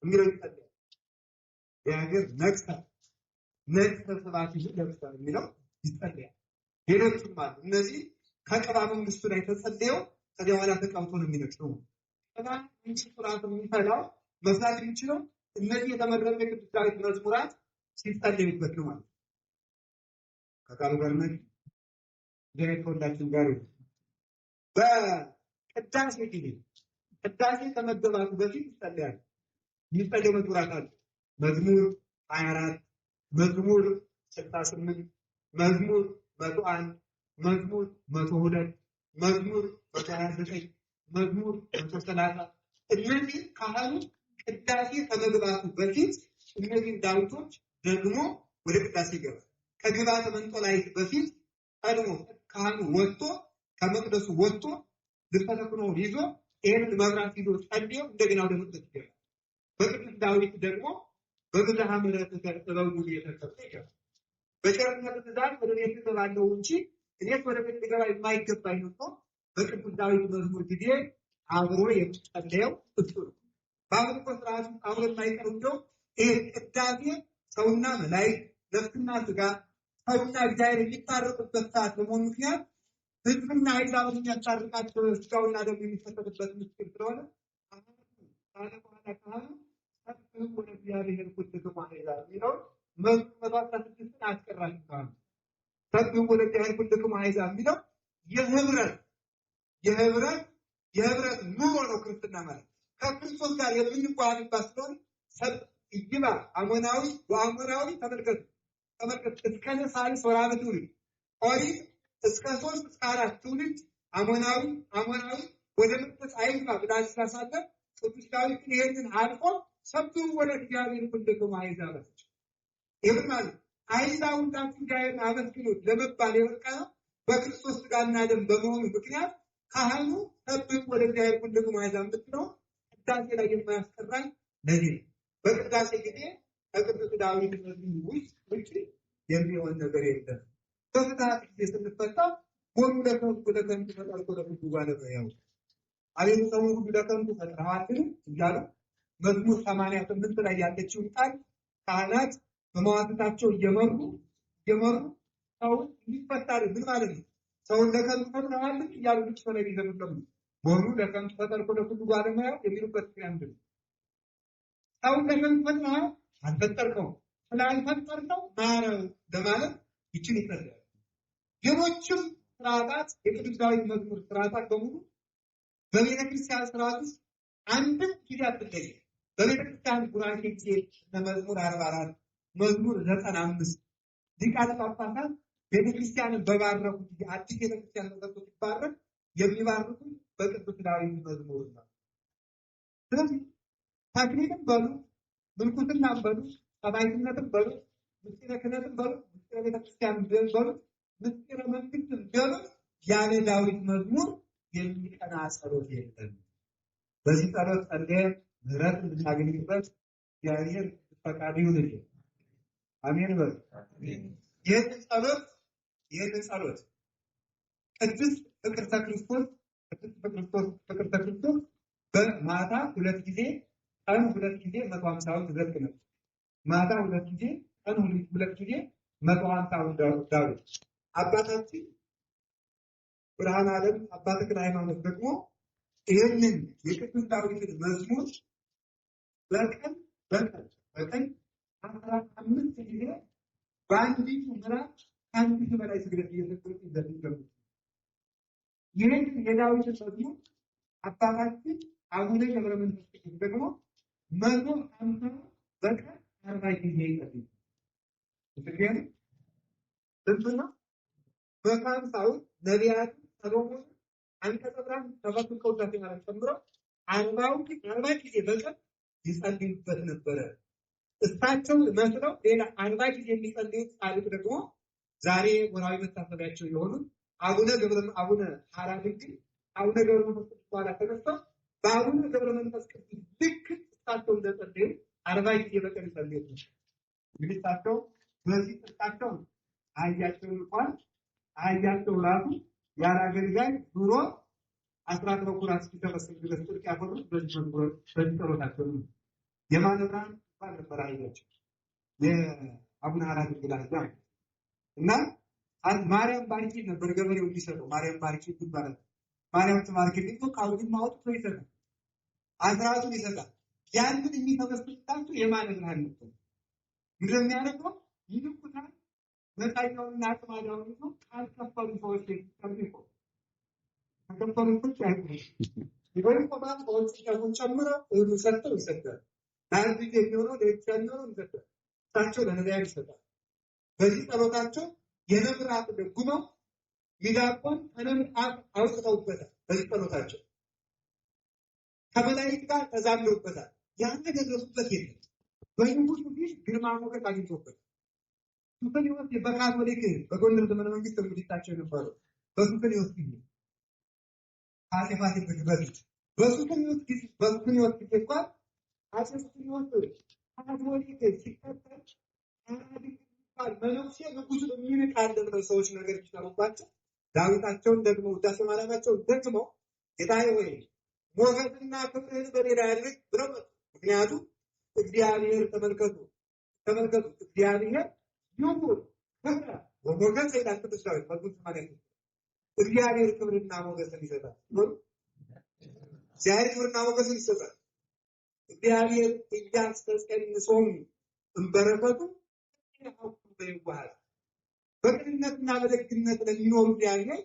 የሚለው ይጸልያል። እግዚአብሔር ነግሠ ስብሐት ነግሠ የሚለው ይጸልያል። ሌሎችም አሉ። እነዚህ ከቅባ መንግስቱ ላይ ተጸልየው ከዚያ በኋላ ተቀብቶ ነው የሚነግሰው። ቅባ እንጂ ሥርዓት የሚፈላው መስራት የሚችለው እነዚህ የተመረጡ የቅዱስ ዳዊት መዝሙራት ሲጸልዩበት ነው ማለት ነው። ከቃሉ ጋር ነው ዳዊት ሁላችን ጋር ነው። በቅዳሴ ጊዜ ቅዳሴ ከመገባቱ በፊት ይጸልያል። የሚጸልዩ መዝሙራት አሉ። መዝሙር 24 መዝሙር 68 መዝሙር 101 መዝሙር 102 መዝሙር 129 መዝሙር 130 እነዚህ ካህኑ ቅዳሴ ከመግባቱ በፊት እነዚህ ዳዊቶች ደግሞ ወደ ቅዳሴ ይገባል። ከግባተ መንጦላዕት በፊት ቀድሞ ካህኑ ወጥቶ ከመቅደሱ ወጥቶ ልብሰ ይዞ ይሄንን መብራት ይዞ ጸልዮ እንደገና ወደ መቅደስ ይገባል። በቅዱስ ዳዊት ደግሞ በብዝኃ ምሕረትከ እበውእ የተሰጠ ይገባል። በቸርነት ብዛት ወደ ቤት እገባለሁ እንጂ እኔስ ወደ ቤት ልገባ የማይገባኝ ነው። በቅዱስ ዳዊት መዝሙር ጊዜ አብሮ የሚጸለየው እሱ ነው። በአምልኮ ስርዓቱ አብሮ የማይቀር እንደው ይሄ ቅዳሴ ሰውና መላእክት ነፍስና ስጋ ሰውና እግዚአብሔር የሚታረቁበት ሰዓት በመሆኑ ምክንያት ሕዝብና አሕዛብን የሚያስታርቃቸው ስጋውና ደግሞ የሚፈተትበት ምስጢር ስለሆነ ካህኑ ሰብሕዎ ወደ እግዚአብሔር ኩልክሙ አሕዛብ የሚለውን መዝሙር 116 አያስቀራችም። ካህኑ ሰብሕዎ ወደ እግዚአብሔር ኩልክሙ አሕዛብ የሚለው የህብረት ኑሮ ነው። ክርስትና ማለት ከክርስቶስ ጋር የምንጓዝባት ስለሆነ ሰብ ይግባ አሞናዊ ወአሞራዊ ተመልከቱ እስከ ነሳይስ ወራበ ትውልድ ኦሪት እስከ 3 እስከ 4 ትውልድ አሞናዊ ወደ መቅደስ አይግባ ብላ ስላሳለፍ ቅዱስ ዳዊት ይሄንን አልፎ ሰብሕዎ ወደ እግዚአብሔር ኩልክሙ አሕዛብ አለች። ይሄን ማለት አሕዛብ ሁላችሁ እግዚአብሔርን አመስግኑት ለመባል የበቃው በክርስቶስ ሥጋና ደም በመሆኑ ምክንያት ካህኑ ሰብሕዎ ወደ እግዚአብሔር ኩልክሙ አሕዛብ የምትለው ቅዳሴ ላይ የማያስቀራኝ ለዚህ ነው። በቅዳሴ ጊዜ ከቅዱስ ዳዊት መዝሙር ውጭ የሚሆን ነገር የለም። በፍትሐት ጊዜ ስንፈታ ጎኑ ለከንቱ ፈጠርኩ ለኩሉ ባለሙያው አቤቱ ሰውን ሁሉ ለከንቱ ፈጥረሃልን እያሉ መዝሙር 88 ላይ ያለችውን ቃል ካህናት በመዋሥዕታቸው እየመሩ ሰውን እንዲፈታል ምን ማለት ነው? ሰውን ለከንቱ ፈጥረሃልን እያሉ ልቅሶ ላይ ቢዘምሩ ጎኑ ለከንቱ ፈጠርኩ ለኩሉ ባለሙያው የሚሉበት ምክንያት ነው። ሰውን ለከንቱ ፈጥረሃል አልፈጠርከውም፣ ስላልፈጠርከው ማረው ለማለት ይችል ይፈርዳል። ሌሎችም ስርዓታት የቅዱስ ዳዊት መዝሙር ስርዓታት በሙሉ በቤተ ክርስቲያን ስርዓት ውስጥ አንድም ጊዜ አትለይም። በቤተ ክርስቲያን ቡራኬ ጊዜ መዝሙር 44 መዝሙር 95 ሊቃነ ጳጳሳት ቤተ ክርስቲያንን በባረኩ ጊዜ አዲስ ቤተ ክርስቲያን ተሰጥቶ ሲባረክ የሚባርኩት በቅዱስ ዳዊት መዝሙር ነው። ስለዚህ ተክሊልም በሉ ምንኩስናም በሉ ሰማዕትነትም በሉ ምስጢረ ክህነትም በሉ ምስጢረ ቤተክርስቲያንም በሉ ምስጢረ መንግስትም በሉ ያለ ዳዊት መዝሙር የሚቀና ጸሎት የለም። በዚህ ጸሎት ጸልየን ምሕረት እንድናገኝበት እግዚአብሔር ፈቃዱ ይሁንልን። አሜን በሉ። ይህንን ጸሎት ቅድስት ፍቅርተ ክርስቶስ በማታ 2 ጊዜ ቀን 2 ጊዜ 150ውን ትዘርግ ነው። ማታ 2 ጊዜ ቀን 2 ጊዜ 150ውን ዳዊት አባታችን ብርሃነ ዓለም አባ ተክለ ሃይማኖት ደግሞ ይህንን የቅዱስ ዳዊትን መዝሙር በቀን 15 ጊዜ በአንዲቱ ምዕራፍ ከአንድ ሺህ በላይ ስግደት እየሰገዱ ይዘምራሉ። ይህን የዳዊትን መዝሙር አባታችን አቡነ ገብረ መንፈስ ቅዱስ ደግሞ 150 በቀን 40 ጊዜ ይጸልያሉ። ስለዚህ እንትና በካምሳው ነቢያት ሰሎሞን አንቀጸ ብርሃን ተፈቅቀው ማለት ጨምሮ 40 ጊዜ በቀን ይጸልዩበት ነበረ። እሳቸው መስለው ሌላ 40 ጊዜ የሚጸልዩት ጻድቅ ደግሞ ዛሬ ወራዊ መታሰቢያቸው የሆኑት አቡነ ሐራ ድንግል አቡነ ገብረ መንፈስ ቅዱስ በኋላ ተነስተው በአቡነ ገብረ መንፈስ ቅዱስ ልክ እሳቸው እንደጸለዩ 40 ጊዜ በቀን ይጸልዩ ነበር። እንግዲህ እሳቸው በዚህ ጥቅሳቸው አህያቸው ራሱ ያለ አገልጋይ ኑሮ 10 በኩራት ሲተፈሰሉ ድረስ ጥልቅ ያፈሩት በዚህ ጸሎታቸው ነው። የማነ ብርሃን ባል ነበር አህያቸው የአቡነ ሐራ ድንግል አህያ እና ማርያም ባርኪ ነበር ገበሬው የሚሰጠው። ማርያም ባርኪ ይባላል። ማርያም ተባርኪልኝ ነው ቃሉን ማውጣት ነው ይሰጣል። አስራቱን ይሰጣል። ያንን የሚተበስጣቸው የማነ ብርሃን ነበር። ምንድነው የሚያደርገው? ይልቁታል መጣያውንና አጥማዳውን ነው ካልከፈሉ ሰዎች ይቀርቡ ከከፈሉ ሰዎች አይሆንም። ይበል ቆማን ሰዎች ሲቀርቡን ጨምረው ሁሉ ሰጥተው ይሰጣል። ለአንድ የሚሆነው ለኤክስትራኒው ይሰጣል። እሳቸው ለነዳያን ይሰጣል። በዚህ ጸሎታቸው የነብር አፍ ደጉመው ሚዳቆን ከነብር አፍ አውጥተውበታል። በዚህ ጸሎታቸው ከመላእክት ጋር ተዛምደውበታል። ያን የደረሱበት የለም። በንጉሱ ፊት ግርማ ሞገስ አግኝተውበታል። ሱሰንዮስ በካቶሊክ በጎንደር ዘመነ መንግስት ተምሪታቸው የነበረው በሱሰንዮስ ጊዜ አጼ ፋሲል በፊት በሱሰንዮስ ጊዜ እንኳን አጼ ሱሰንዮስ ካቶሊክ ሲከተል መነኩሴ ንጉሱ የሚንቅ አንደበት ሰዎች ነገር ይችላልባቸው ዳዊታቸውን ደግሞ ውዳሴ ማርያማቸውን ደግሞ ጌታዬ ሆይ ሞገስና ክብርህን በሌላ ያድርግ ብለው ምክንያቱም እግዚአብሔር ተመልከቱ እግዚአብሔር ይሁን ክብር ወሞገስ ይላል ቅዱስ ዳዊት መዝሙር 80 እግዚአብሔር ክብርና ሞገስን ይሰጣል። እግዚአብሔር ክብርና ሞገስን ይሰጣል። እግዚአብሔር እያስተጸንሶም እንበረከቱ በይዋሃድ በቅንነትና በደግነት ለሚኖሩ እግዚአብሔር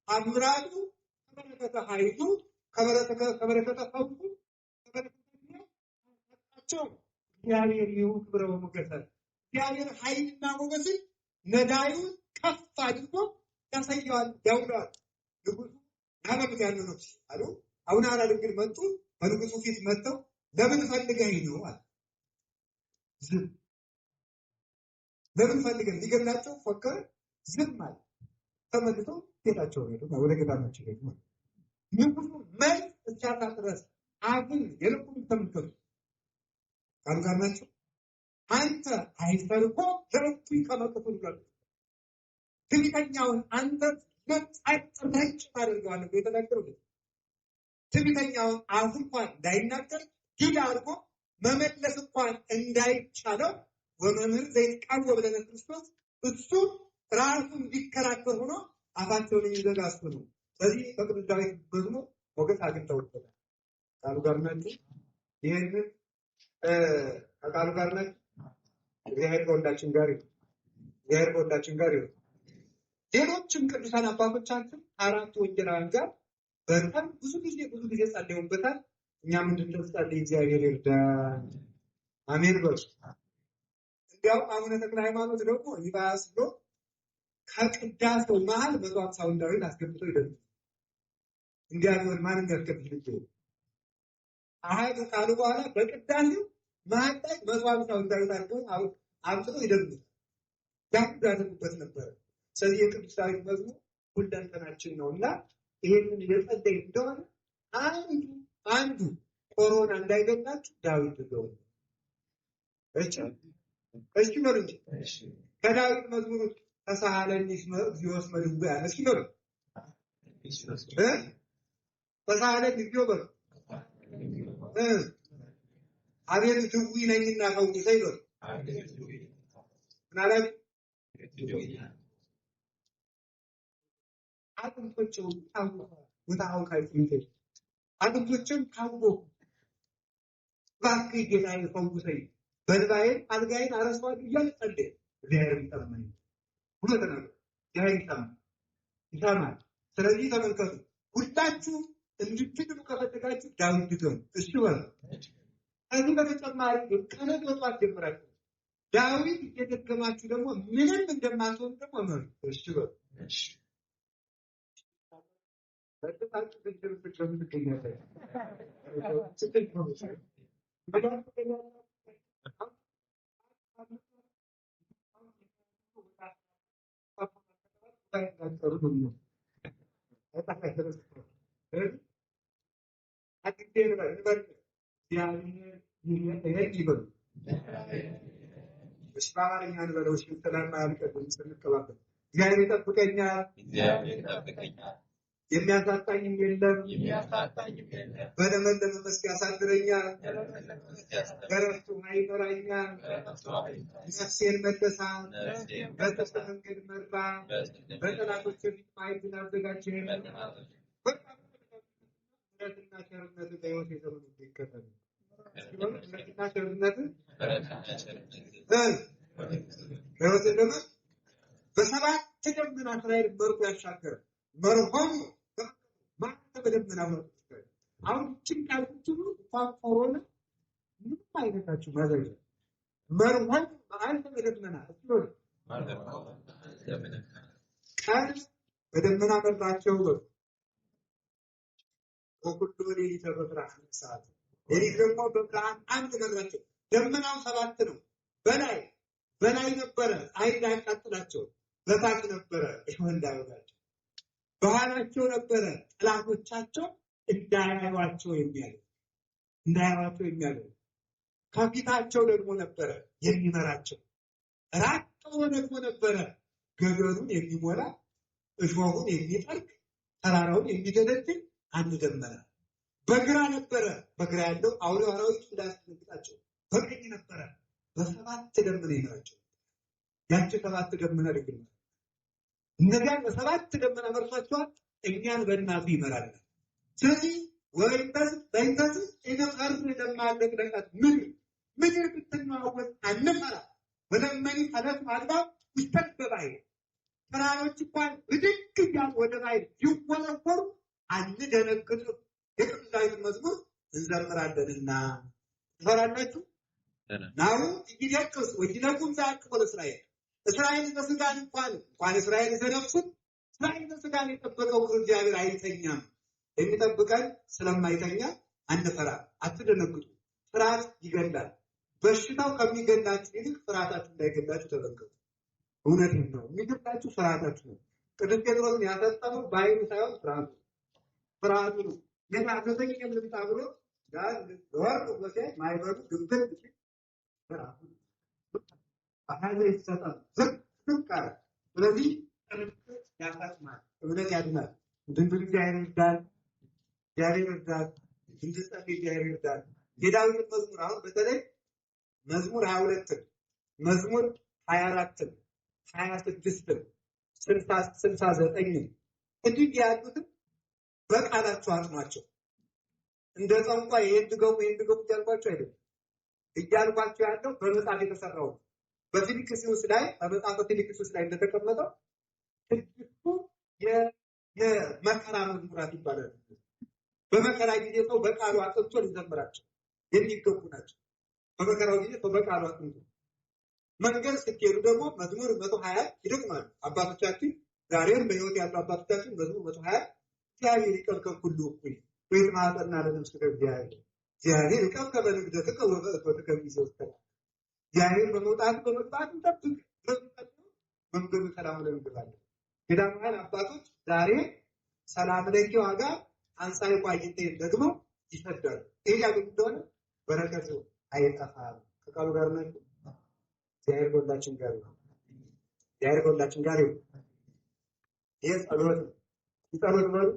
አምራቱ ከበረከተ ኃይሉ ከበረከተ ፈውሱ ከበረከታቸው እግዚአብሔር ይሁን ክብረ ወሞገስ እግዚአብሔር ኃይልና ሞገስን ነዳዩን ከፍ አድርጎ ያሳየዋል ያውለዋል። ንጉሱ ናበብ ያለው ነው አሉ። አቡነ ሐራ ድንግል መጡ። በንጉሱ ፊት መጥተው ለምን ፈልገኝ ነው አለ። ለምን ፈልገን ሊገላቸው ፎከረ። ዝም አለ። ተመልሰው ጌታቸው ሄዱ። ወደ ጌታቸው ሄዱ። ንጉሱ መልስ እስኪያጣ ድረስ አግን የልቡን ተመልከቱ። ካንካናችሁ አንተ አይፈርኮ ለእኩ ከመቅቱን ጋር ትዕቢተኛውን አንተ ለጣጥረጭ አድርገዋለሁ የተናገሩት። ትዕቢተኛውን አፍ እንኳን እንዳይናገር ጊድ አድርጎ መመለስ እንኳን እንዳይቻለው ወመምህር ዘይትቃወም ለነ ክርስቶስ እሱ ራሱ እንዲከራከር ሆኖ አፋቸውን የሚዘጋ እሱ ነው። ስለዚህ በቅዱስ ዳዊት መዝሙር ሞገስ አግኝተውበታል። ቃሉ ጋር ናችሁ። ይህንን ከቃሉ ጋር ናችሁ። እግዚአብሔር ከሁላችን ጋር ይሁን። እግዚአብሔር ከሁላችን ጋር ይሁን። ሌሎችም ቅዱሳን አባቶቻችን አራቱ ወንጌላውያን ጋር በጣም ብዙ ጊዜ ጸልየውበታል። እኛም እንድንጸልይ እግዚአብሔር ይርዳን። አሜን በሉ። እንዲያው አቡነ ተክለ ሃይማኖት ደግሞ ይባስ ብሎ ከቅዳሴው መሀል 150ውን ዳዊት አስገብቶ ይደርሳል። እንዲያው ማን እንደከፍል ይችላል አሃዱ ካሉ በኋላ በቅዳሴው መሀል ላይ 150ውን ዳዊት አምጥቶ ይደርሳል። ያደርጉበት ነበር። ስለዚህ የቅዱስ ዳዊት መዝሙር ሁለንተናችን ነውና ይሄንን የጸለይ እንደሆነ አንዱ ኮሮና እንዳይገባችሁ ዳዊት ነው። እሺ ነው እንጂ ከዳዊት መዝሙር ተሳሃለኒ እግዚኦስ መልጉያ እሺ ነው ተሳሃለኒ እግዚኦ በሉ አቤቱ ድውይ ነኝና ፈውሰኝ ነው ምናልባት አጥንቶቹን አጥንቶቹን ታውቆ ባክ ጌታዬ ፈውሰኝ በልባዬን አልጋዬን አረሳዋለሁ እያለ ጸለየ። እግዚአብሔር ይሰማኝ ሁሉ ተናገረ። እግዚአብሔር ይሰማል። ስለዚህ ተመልከቱ፣ ሁላችሁ እንድትድኑ ከፈለጋችሁ ዳዊት ድገሙ። እሺ በሉ። ከዚህ በተጨማሪ ከነገ ጠዋት ጀምራችሁ ዳዊት እየደገማችሁ ደግሞ ምንም እንደማትሆኑ ደግሞ ነው። እሺ በሉ። እግዚአብሔር ይጠብቀኛል የሚያሳጣኝም የለም በለመለመ መስክ ያሳድረኛል በረፍቱ ይመራኛል ነፍሴን መለሳት በጽድቅ መንገድ መራ በጠላቶቼ ፊት ማዕድን አዘጋጀህ። ምሕረትና ቸርነት በሕይወቴ ዘመን ሁሉ ይከተሉኝ። ምሕረትና ቸርነት በሕይወቴ ዘመን በሰባት ደመና እስራኤል መርቶ ያሻገረ መርሆም ማንተ በደመና መርቶ አሁን ጭንቃል ሁሉ ኮሮና ምንም አይነታችሁ ማዘዝ መርሆም ማንተ በደመና ቀን በደመና መራቸው ወኩሉ ሌሊት በብርሃን ሰዓት ሌሊት ደግሞ በብርሃን አንድ መራቸው። ደመናው ሰባት ነው። በላይ ነበረ አይን ያቃጥላቸው፣ በታች ነበረ እንዳይወጣቸው፣ በኋላቸው ነበረ ጠላቶቻቸው እንዳያዩዋቸው የሚያደርግ ከፊታቸው ደግሞ ነበረ የሚመራቸው፣ ራቅ ብሎ ደግሞ ነበረ ገደሉን የሚሞላ እሾሁን የሚጠርግ ተራራውን የሚደለድል አንድ ደመና። በግራ ነበረ፣ በግራ ያለው አውሬው አራዊት እንዳያስደነግጣቸው፣ በቀኝ ነበረ በሰባት ደመና ይመራቸው። ያቺ ሰባት ደመና ደግል እነዚያን በሰባት ደመና መርሷቸዋል። እኛን በእናቱ ይመራል። ስለዚህ ወይንተስ ኢነፈር ለማለቅለቃት ምድር ብትናወጥ አንፈራ ወለመኒ ፈለስ ማልባ ውስጠት በባይ ተራሮች እንኳን ብድግ እያሉ ወደ ባይ ይወረወሩ አንደነግጥ። የቅዱስ ዳዊት መዝሙር እንዘምራለንና ትፈራላችሁ። ናሁ ይደቅስ ወይነኩም ዛቅቆ እስራኤል በስጋን እንኳን እስራኤል ዘነፍሱን እስራኤል በስጋን የጠበቀው እግዚአብሔር አይተኛም። የሚጠብቀን ስለማይተኛ አንፈራ፣ አትደነግጡ። ፍርሃት ይገላል። በሽታው ከሚገላችሁ ይልቅ ፍርሃታችሁ እንዳይገላችሁ ተጠንቀቁ። እውነቴን ነው። የሚገላችሁ ፍርሃታችሁ ነው። ቅዱስ ጴጥሮስን ያሰጠመው በዓይኑ ሳይሆን ፍርሃቱ ነው። ሌላ ዘጠኝ ልምጣ ብሎ ጋር ወርቅ ወሰ ማይበሩ ግንብር በኃይል ይሰጣል ዝቅ አለ። ስለዚህ ያሳጥማል፣ እምነት ያድናል። እንድንድን እግዚአብሔር ይርዳል፣ እግዚአብሔር ይርዳል፣ እንድንጸልይ እግዚአብሔር ይርዳል። የዳዊት መዝሙር አሁን በተለይ መዝሙር 22 መዝሙር 24 26 69 እንዲህ ያሉትን በቃላቸው አጥኗቸው። እንደ ቋንቋ ይሄን ድገሙ እያልኳቸው አይደለም። እያልኳቸው ያለው በመጽሐፍ የተሰራው በፊልክስዩስ ላይ በመጽሐፈ ፊልክስዩስ ላይ እንደተቀመጠው ትልቁ የመከራ መዝሙራት ይባላል። በመከራ ጊዜ ሰው በቃሉ አጥንቶ ሊዘምራቸው የሚገቡ ናቸው። በመከራው ጊዜ ሰው በቃሉ አጥንቶ መንገድ ስትሄዱ ደግሞ መዝሙር 120 ይደግማሉ አባቶቻችን። ዛሬም በሕይወት ያሉ አባቶቻችን መዝሙር 120 እግዚአብሔር ይቀብከን ሁሉ እኩይ ቤት ማጠና ለነፍስ እግዚአብሔር ይቀብከ በንግደትከ ወበእቶትከ ጊዜ ወስተላ እግዚአብሔር በመውጣት በመግባት ጠብቅ መንገዱ ሰላም ለምድራለን። ገዳማውያን አባቶች ዛሬ ሰላም ለኪ ዋጋ አንሳይ ቋይቴ ደግሞ ይሰዳሉ። ይሄ ያገኙ እንደሆነ በረከቱ አይጠፋም። ከቃሉ ጋር ነው። እግዚአብሔር ሁላችን ጋር ነው። እግዚአብሔር ሁላችን ጋር ነው። ይሄ ጸሎት ይጸሎት ነው።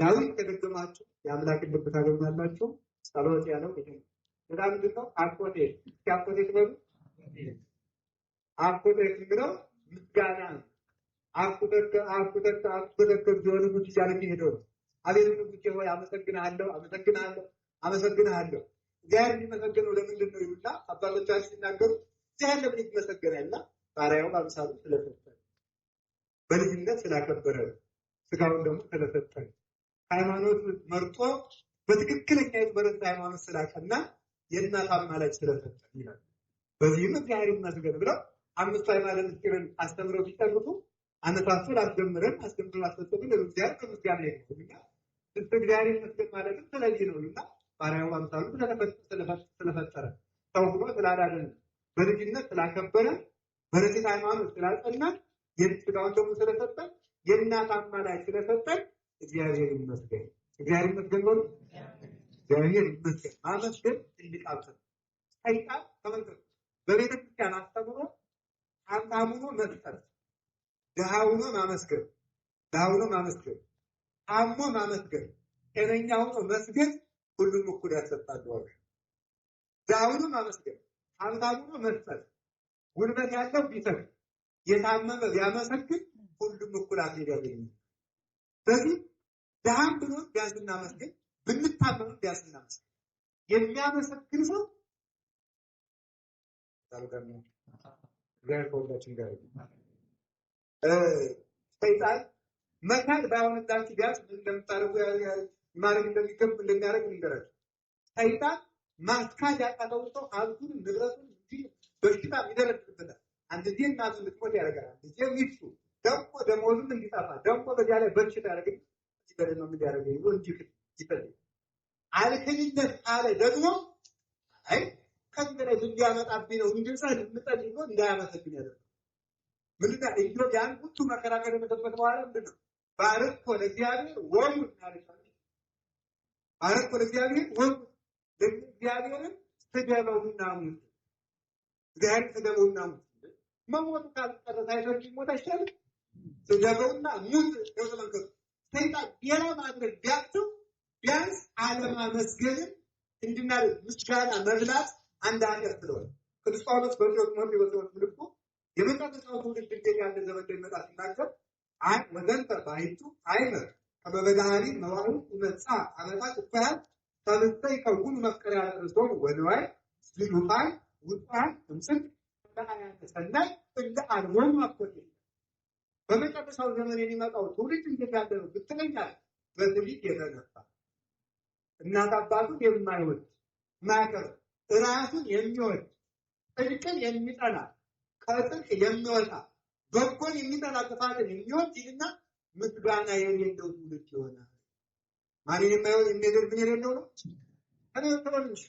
ዳዊት ከደገማችሁ የአምላክን ልብ ታገኛላችሁ። ጸሎት ያለው ይሄ ነው። በጣም ደግሞ አቆቴ ነው። አቆቴ ነው ምስጋና አቆቴ ቢሆን ጉድ ያለኝ ሄደው አቤት ንጉሴ ሆይ አመሰግናለሁ። እግዚአብሔር የሚመሰገነው ለምንድን ነው ይሉና አባቶቻችን ሲናገሩ እግዚአብሔር ለምን ይመሰገናልና ባሪያው በአምሳሉ ስለሰጠን በልጅነት ስላከበረ ስጋውን ደግሞ ስለሰጠን ሃይማኖት መርጦ በትክክለኛ የበረታ ሃይማኖት ስላቀና የእናት አማላጅ ስለሰጠን ይላል። በዚህም እግዚአብሔር ይመስገን ብለው አምስቱ ሃይማኖት ምስጢርን አስተምረው ሲጨርሱ አነሳሱ አስጀምረን አስፈጽመን ለእግዚአብሔር ከምስጋና ይሁንና እግዚአብሔር ይመስገን ማለት ስለዚህ ነውና ባሪያው በአምሳሉ ስለፈጠረ ሰው ሆኖ ስላዳነን በልጅነት ስላከበረ በረከት ሃይማኖት ስላጸና የስጋውን ደግሞ ስለሰጠን የእናት አማላጅ ስለሰጠን እግዚአብሔር ይመስገን። እግዚአብሔር ይመስገን ነው። እግዚአብሔር ይመስገን ማመስገን እንዲቃልተ ሰይጣን ተመልከቱ በቤተ ክርስቲያን አስተምሮ ሀብታም ሆኖ መስጠት፣ ድሃ ሆኖ ማመስገን፣ ታሞ ማመስገን፣ ጤነኛ ሆኖ መስገን ሁሉም እኩል ያሰጣሉ። ድሃ ሆኖ ማመስገን፣ ሀብታም ሆኖ መስጠት፣ ጉልበት ያለው ቢሰግድ፣ የታመመ ቢያመሰግን ሁሉም እኩል አክሊል ያገኛል። ስለዚህ ድሃም ብሎ ቢያንስ እናመስግን፣ ብንታመም ቢያንስ እናመስግን። የሚያመሰግን ሰው ሰይጣን መካድ ባይሆንላችሁ ቢያንስ እንደምታደርጉ ማድረግ እንደሚያደርግ ንገራችሁ። ሰይጣን ማስካድ ያቃተው ሰው ሀብቱን ንብረቱን በሽታ ይደረድርበታል። አንድ ጊዜ እናቱ ልትሞት ያደርጋል። አንድ ጊዜ ሚስቱ ደግሞ ደሞዙም እንዲጠፋ ደግሞ በዚያ ላይ በሽታ ያደርግ ይበል ነው የሚያደርገው ይሁን እንጂ ይፈልግ አልከኝነት አለ ደግሞ አይ ከእንግዲህ እንዲያመጣብኝ ነው እንድንጸል እንጠልይ ነው እንዳያመሰግን ያደርጋል። ምንድነው ኢዮብ ያን ሁሉ መከራ ከደረሰበት በኋላ ምንድነው ባረክ ወደ እግዚአብሔር ወይም ታሪካል ባረክ ወደ እግዚአብሔር ወይም ለእግዚአብሔርን ስገበውና ሙት እግዚአብሔር ስገበውና ሙት መሞት ካልቀረ ሳይፈርድ ሞት አይሻልም? ስገበውና ሙት ነው ተመልከቱ። ሰይጣን ሌላ ማድረግ ቢያስብ ቢያንስ አለማመስገንን እንድናደርግ ምስጋና መብላት አንድ ኃጢአት ስለሆነ ቅዱስ ጳውሎስ በቴዎፍሎስ መልእክቱ የመጨረሻው ትውልድ እንዴት ያለ ዘመን እንደሚመጣ ሲናገር አይ ወዘንተ ባይቱ አይመር ከበበዳሪ መዋዕል ይመጻ አመታት እኳያት ተብተይ ከሁሉ መፍቀሪያ ያደረሰው ወንዋይ ዝሉፋይ ውጣን እንስል በአያተ ሰናይ እንደ አልወም አቆጥ በመጨረሻው ዘመን የሚመጣው ትውልድ እንዴት ያለ ነው ብትለኛል በትዕቢት የተነሳ እናት አባቱን የማይወድ ማከር ራሱን የሚወድ ጽድቅን የሚጠላ ከጽድቅ የሚወጣ በጎን የሚጠላ ክፋትን የሚወድ ይልና ምስጋና የሌለው ትውልድ ይሆናል። ማን የማይወድ የሚያደርግ ምን የሌለው ነው? ተነስተውልሽ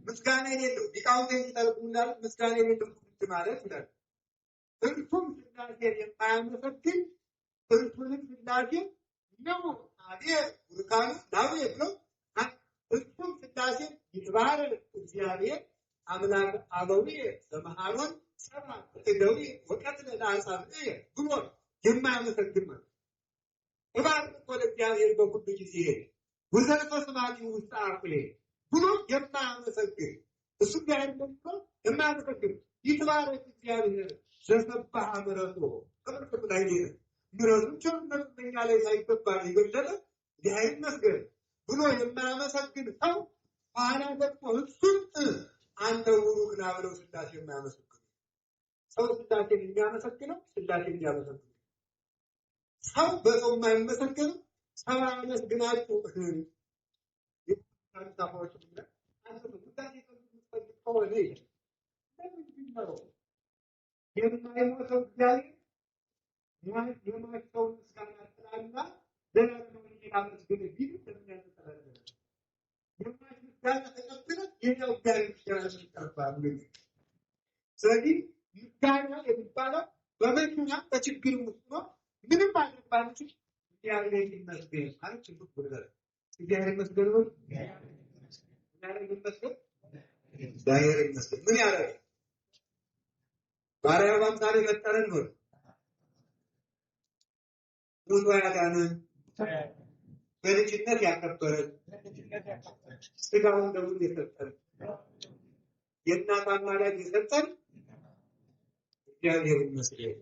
ምስጋና የሌለው ዲቃውንት ይተረጉሙናል። ምስጋና የሌለው ትውልድ ማለት ይላል እርሱም ስላሴን የማያመሰግን እርሱንም ስላሴ ነው አቤት ሩካኑ ዳዊት ነው። እርሱም ስላሴ ይትባረክ እግዚአብሔር አምላክ አበዊ በመሃሎን ሰባ እደዊ ወቀትለ ለአሳብዕ ብሎ የማያመሰግን ማለት እባብ ወደ እግዚአብሔር በኩሉ ጊዜ ወዘልፈ ስማቲ ውስጥ አቁሌ ብሎ የማያመሰግን እሱ እግዚአብሔር ደግሞ የማያመሰግን ይትባረክ እግዚአብሔር ዘሰባህ ምሕረቱ ከመልከቱ ላይ ምሕረቱ ቸርነቱ በእኛ ላይ ሳይገባ የገለጠ እግዚአብሔር ይመስገን ብሎ የማያመሰግን ሰው ኋላ ደግሞ እሱን አንተ ቡሩክ ነህ ብለው ስላሴ የማያመሰግኑ ሰው ስላሴን የሚያመሰግነው ስላሴን የሚያመሰግነው ሰው በሰው የማይመሰገነው ሰው አመስግናችሁ የታፋዎች ነው አንተ ስላሴ ከሆነ ለምንድን ነው የማይሞተው እግዚአብሔር የማይሞተው ምስጋና ስላልና ለምን ያመስግን ቢል ለምን የማይሞተው ተቀብለ የኛው እግዚአብሔር ይችላል ስለዚህ ምስጋና የሚባለው በመኪና በችግር ውስጥ ነው ምንም ማድረግ ባንችል እግዚአብሔር ይመስገን ማለት ችግር ብለህ እግዚአብሔር ይመስገን ነው እግዚአብሔር ይመስገን ምን ያደርጋል ባሪያው ባምሳሌ መጠረን ነው ሙሉ ያዳነን በልጅነት ያከበረን ስጋውን ደሙን የሰጠን የእናት አማላጅ የሰጠን እግዚአብሔር ይመስገን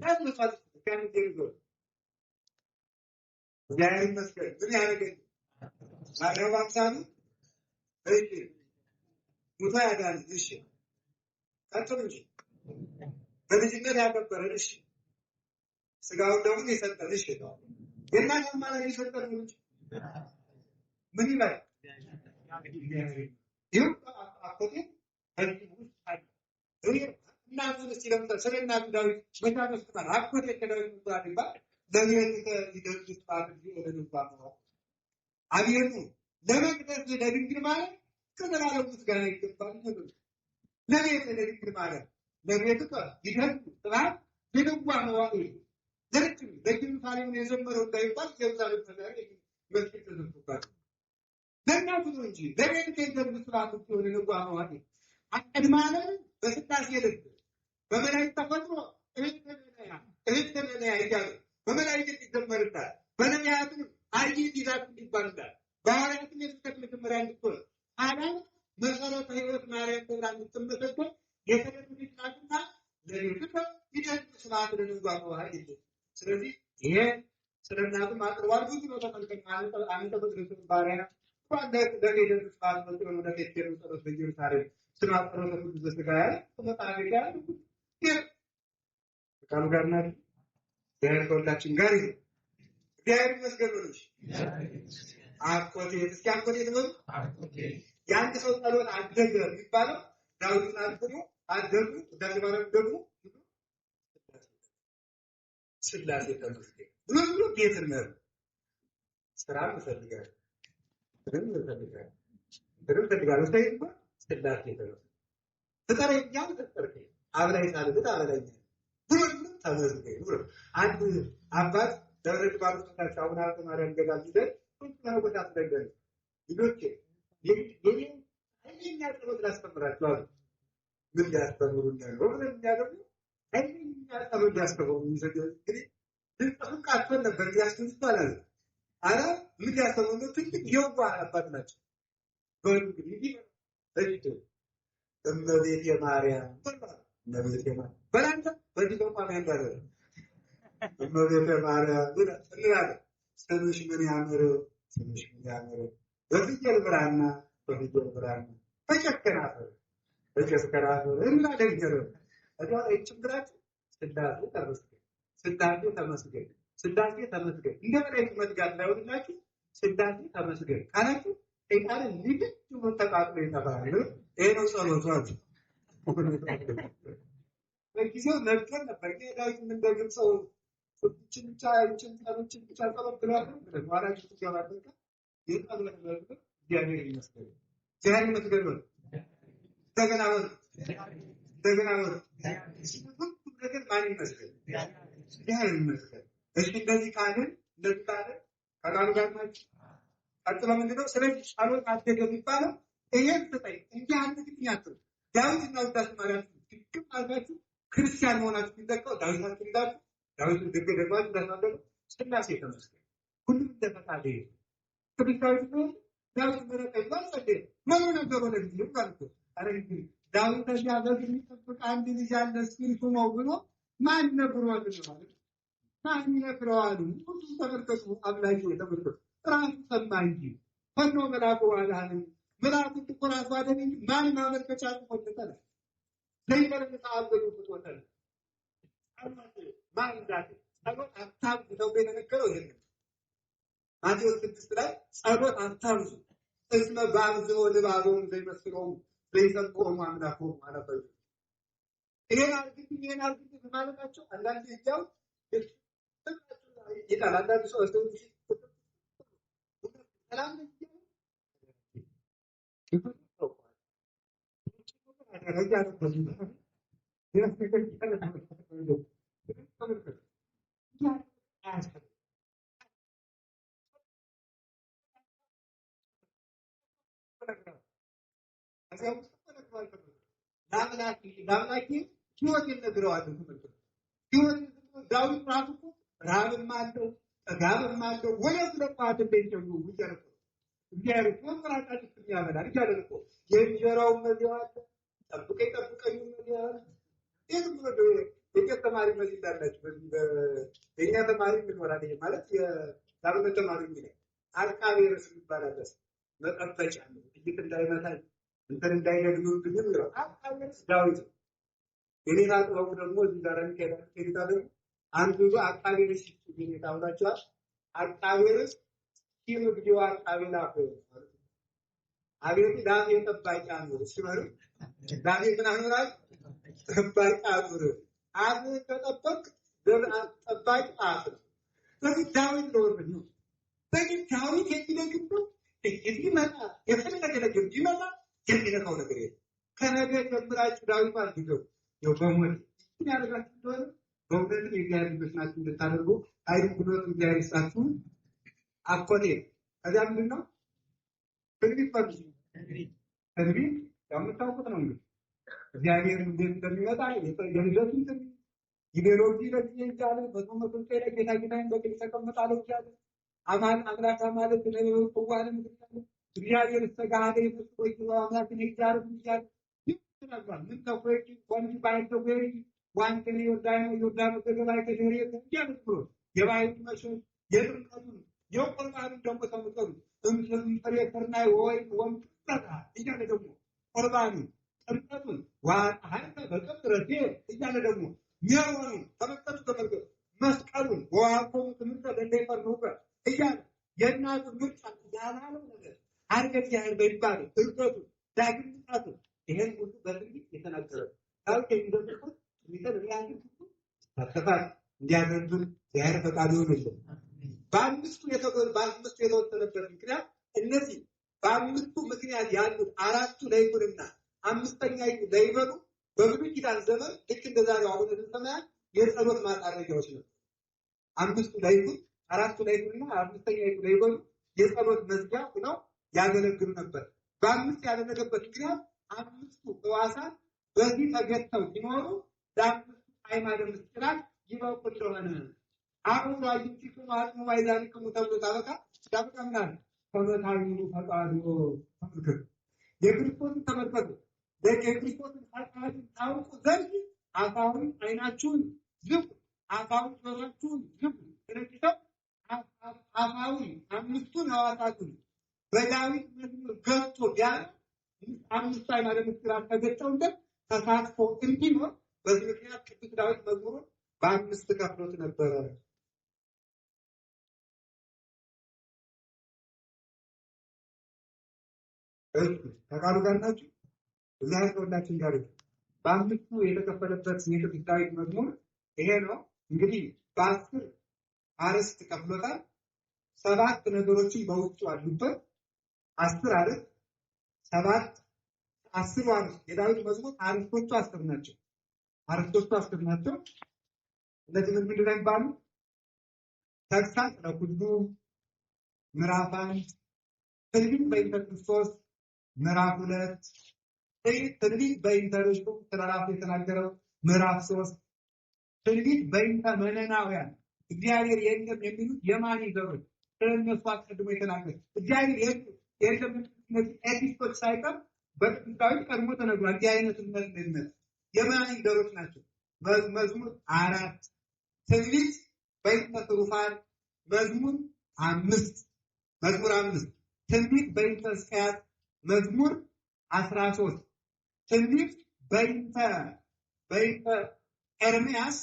ታምጣት ከንጀምሮ እግዚአብሔር ይመስገን ምን ያደርጋል ባሪያው ባምሳሌ እሺ ሙሉ ያዳነን እሺ ቀጥሉ እንጂ በልጅነት ያከበረን እሺ ስጋውን ደሙን የሰጠን እሺ የእናት አማላጅ የሰጠን እንጂ ምን ይላል ይሁን አቆቴ ህዝብ ውስጥ አለ እናቱን እስቲ ለምሳሌ ስለ እናቱ ዳዊት በታመስግናል አቆቴ ከዳዊት ምሳሌ ይባል ለቤት ይደርስ ባድርጊ ወደ ንባብ ነው አብየቱ ለመቅደስ ለድንግል ማለት ከዘላለም ምስጋና ይገባል ነው ለቤት ለድንግል ማለት ለቤት ይደርስ ጥራት ለንባ ነው ለርጅም ለኢየሩሳሌም የዘመረው እንዳይባል ኢየሩሳሌም ተናገረ መስጊድ ተዘግቶባት ለእናቱ ነው እንጂ ለቤት ከዘር ምስራት ሆነ ንባ ነው አይደል አቀድማለ በስላሴ ልብ በመላእክት ተፈጥሮ እህተነያ ይያሉ በመላእክት ይዘመርታል በነቢያትም አይት ይዛት ይባላል በሐዋርያትም የተሰጠ መጀመሪያ እንድትሆን አዳም መሰረተ ሕይወት ማርያም ተብላ እንድትመሰገን የተደረገች ናትና ለቤት ይደርስ ስራት ለንባ ነው አይደል ስለዚህ ይሄ ስለናቱ ማጥሯል ብዙ ነው ተፈልከኝ አንተ በድረስ ባሪያ ወንደ ደገደን ስፋት ነው ነው ለከተሩ ጸሎት በኢየሩሳሌም ስማጥሮ ለሁሉ ዘስጋያ ተመጣጣሪ ጋር ካሉ ጋር ናት ከሁላችን ጋር ይሁን እግዚአብሔር ይመስገን ነው አቆቴ እስኪ አቆቴ ነው ያን ሰው ጸሎት አደገ የሚባለው ዳዊት አልቆ አደጉ ደግሞ ስላሴ ተመስገን ሁሉ ጌታ ነው ስራ ይፈልጋል ፈልጋል ሳይባ ስላሴ ተመስገን ተጠረኛው ተጠርከኝ አብላይ ሳልበት አብላይ ሁሉ ተመስገን ሁሉ አንድ አባት ደብረ ባሉ ተካቻውና ተማሪያን ገዳም ይደር ሁሉ ቦታ ተደገለ ልጆቼ የኔ አይኛ ጸሎት ላስተምራችኋል ምን ያስተምሩኛ ነው ምን ያደርጉ አይኛ ጸሎት ያስተምሩ ይዘገኝ ልንጠፍቃቸው ነበር ያስተምሩ ይባላል አረ ምን ያስተምሩ ትልቅ የዋ አባት ናቸው በእንግዲህ እጅ እመቤት የማርያም እመቤት የማርያም በላንተ በዚህ ቋም ያንዳለ እመቤት የማርያም እንላለን ስምሽ ምን ያምር ስምሽ ምን ያምር በፍየል ብራና በጨከናፈር እና ደንገረ አዳው እጭብራችሁ ስላሴ ተመስገን እንደበላይ መዝጋት ላይሆንላችሁ ስላሴ ተመስገን ካላችሁ ጤናን ልጅ ነው ተቃጥሎ ይተባለ ይሄ ነው ጸሎቱ በጊዜው ነበር ዳዊት እንደገለጸው ጭንጫ ጸሎት ብሏል ወራጅ ተገባበቀ የጸሎት ነው እግዚአብሔር ይመስገን እንደገና ነገር ማን ይመስገን እግዚአብሔር ይመስገን እሺ እንደዚህ ካልን ከቃሉ ጋር ናችሁ ቀጥሎ ምንድነው ስለዚህ ጸሎት አደገ የሚባለው ይሄን ተጠይ እንጂ አንድ ምክንያት ዳዊትና ውዳሴ ማርያም ትክክል አድርጋችሁ ክርስቲያን መሆናችሁ ሲጠቀው ዳዊታችን ይዛችሁ ዳዊትን ደግማችሁ እንዳናገሩ ስላሴ ተመስገን ሁሉም እንደፈቃደ ቅዱስ ዳዊት ነው። ዳዊት መረቀኝ ባልጸደ ምን ነበር ወደ ጊዜ ማለት ነው። አረ እንግዲህ ዳዊት ከዚያ በፊት የሚጠብቅ አንድ ልጅ አለ እስኪ ነው ብሎ ማን ነግሯል ማለት ማን ይነግረዋል? ሁሉ ተመልከቱ፣ አምላኬ ተመልከቱ፣ ራሱ ሰማ እንጂ ፈኖ መልአኩ አልሃንም መልአኩ ትኩራት ባደረኝ እንጂ ማን ማመልከቻ ተቆጥተለ ለይበለ ተአበሉ ተቆጥተለ ማን ዳት ጸሎት አታብዙ ተብሎ የተነገረው ይሄ ነው። ማቴዎስ 6 ላይ ጸሎት አታብዙ እስመ ባብዝሖ ልባቦሙ ዘይመስሎሙ ዘይሰብሖሙ አምላኮሙ አለበት። ይሄን አርግት ማለታቸው አንዳንድ ይጃው ይጣል አንዳንድ ሰው ሰላም ዳምላኪ ህይወት ይነግረዋል። ህይወት ዳዊት ራሱ ረሃብም አለው ጠጋብም አለው ወይስ ለቋት እንደጀሉ ይጀርቁ ይያሩ ኮንትራክት ያመጣል ይያደርቁ የእንጀራው መዚያት ጠብቀኝ መዚያት ይሄን ብሎ የተማሪ መዚህ እንዳላችሁ በዚህ በእኛ ተማሪ ምን ወራደ ማለት የዳዊት ተማሪ ነው። አርቃቤ ርስ ይባላል። መጠበጫ ነው ጥቂት እንዳይመታል እንትን እንዳይነግሩት ግን ነው አርቃቤ ርስ ዳዊት የኔታ ጥበቡ ደግሞ እዚህ ጋር ከሄዳለ አንዱ አርቃቤ ርስ ይታወቃቸዋል። አርቃቤ ርስ ሲሉ ቪዲዮ አርቃቤ ላፈ አቤት ዳሜ ጠባቂ ነው ሲመሩ ዳሜ ምን አኖራል ጠባቂ ነው አብ ተጠበቅ ጠባቂ አፍ ስለዚህ ዳዊት ነው ስለዚህ ዳዊት የሚነግረው እዚህ መጣ የፈለገ ነገር ይመጣ የሚነካው ነገር የለም። ከነገ ጀምራችሁ ዳዊት አድርገው ነው በሞት ያደርጋችሁ እንደሆነ በእውነት የእግዚአብሔር ልጆች ናችሁ እንድታደርጉ አይን ብሎት እግዚአብሔር ይስጣችሁ። አቆኔ ከዚያ ምንድን ነው ትንቢት ፈልጉ። ትንቢት የምታውቁት ነው እንግዲህ እግዚአብሔር እንዴት እንደሚመጣ የልደቱን ትንቢት ይቤሎጂ ለዚህ ይቻለ በጾመቱ ላይ ጌታችን በቅል ተቀምጣለሁ ይቻለ አማን አምላክ ማለት ነው ቆዋን ምክንያት እግዚአብሔር ተጋደ ይፈጥሮይ አምላክን ይቻለ ይቻለ ይችላል ምን ተቆይ ወንጂ ባይቶ ወይ ዋንተን ይወዳኑ ተገባይ ከደሬ ይቻለ ብሎ የባይቱ መሸን የጥምቀቱን የቁርባኑ ደግሞ ተመጠሩ እንትን ፍሬፈርናይ ወይ ወምጣታ ይቻለ ደግሞ ቁርባኑ ጥምቀቱን ዋሃንተ በቀጥረቴ ይቻለ ደግሞ ያወሩ ተመልከቱ መስቀሉን ወአቆሙ ትምህርተ ለለይፈርኑከ እያለ የእናቱ ምርጫ ያላለው ነገር አርገት ያህል በይባል እርቀቱ ዳግምጣቱ ይሄን ሁሉ በትንቢት የተናገረ ታውቂ እንደምትቆጥ ሚተር ያንዱ ተከፋት እንዲያደርጉ ያህል ፈቃዱ ነው። በአምስቱ የተወሰነበት ምክንያት እነዚህ በአምስቱ ምክንያት ያሉት አራቱ ለይኩንና አምስተኛ ለይበሉ በብሉይ ኪዳን ዘመን ልክ እንደዛሬው አሁን እንደተሰማያ የጸሎት ማጣረጃዎች ነው። አምስቱ ለይኩን አራቱ ለይኩንና አምስተኛ ለይበሉ የጸሎት መዝጊያ ሆነው ያገለግሉ ነበር። በአምስት ያደረገበት ምክንያት አምስቱ ሕዋሳት በዚህ ተገተው ሲኖሩ ለአምስቱ ሃይማኖት ምስጢራት ይበቁ እንደሆነ አሁን ዋይቲኩም አጥሙ ዋይዛኒኩም ተብሎ ታበቃ ዳብቃምናል ተመታኙ ፈቃዱ ተመልከቱ የክርስቶስን ተመልከቱ የክርስቶስን ፈቃድ ታውቁ ዘንድ አፋዊ አይናችሁን ዝጉ አፋዊ ጆሮአችሁን ዝጉ ስለዚህ አፋዊ አምስቱን ሕዋሳቱን በዳዊት መዝሙር ገብቶ ቢያለ አምስቱ ሃይማኖት ምስጢራት ተገጠው እንደ ተሳትፎ እንዲኖር በዚህ ምክንያት ቅዱስ ዳዊት መዝሙሩን በአምስት ከፍሎት ነበረ። ተቃሉ ጋር ናችሁ እግዚአብሔር ከሁላችን ጋር በአምስቱ የተከፈለበት የቅዱስ ዳዊት መዝሙር ይሄ ነው። እንግዲህ በ10 አርዕስት ከፍሎታል። 7 ነገሮችን በውስጡ አሉበት። 10 አርዕስት 7 10 አርዕስት የዳዊት መዝሙር አርዕስቶቹ 10 ናቸው። አርዕስቶቹ 10 ናቸው። እነዚህ ምንድን ነው የሚባሉ? ተግሳጽ ለኩሉ ምዕራፍ 1፣ ትንቢት በኢየሱስ ክርስቶስ ምዕራፍ 2፣ ትንቢት በእንተ ርሱ ስለራሱ የተናገረው ምዕራፍ 3 ትንቢት በእንተ መነናውያን እግዚአብሔር የለም የሚሉት የማን ዘሮች ስለነሱ አስቀድሞ የተናገረ እግዚአብሔር የለም የሚሉት ኤቲስቶች ሳይቀር በቅዱስ ዳዊት ቀድሞ ተነግሯል። እንዲህ አይነቱ መልእክት የማን ዘሮች ናቸው? መዝሙር 4 ትንቢት በእንተ ትሩፋን መዝሙር 5 ትንቢት በእንተ ሕዝቅያስ መዝሙር 13 ትንቢት በእንተ ኤርምያስ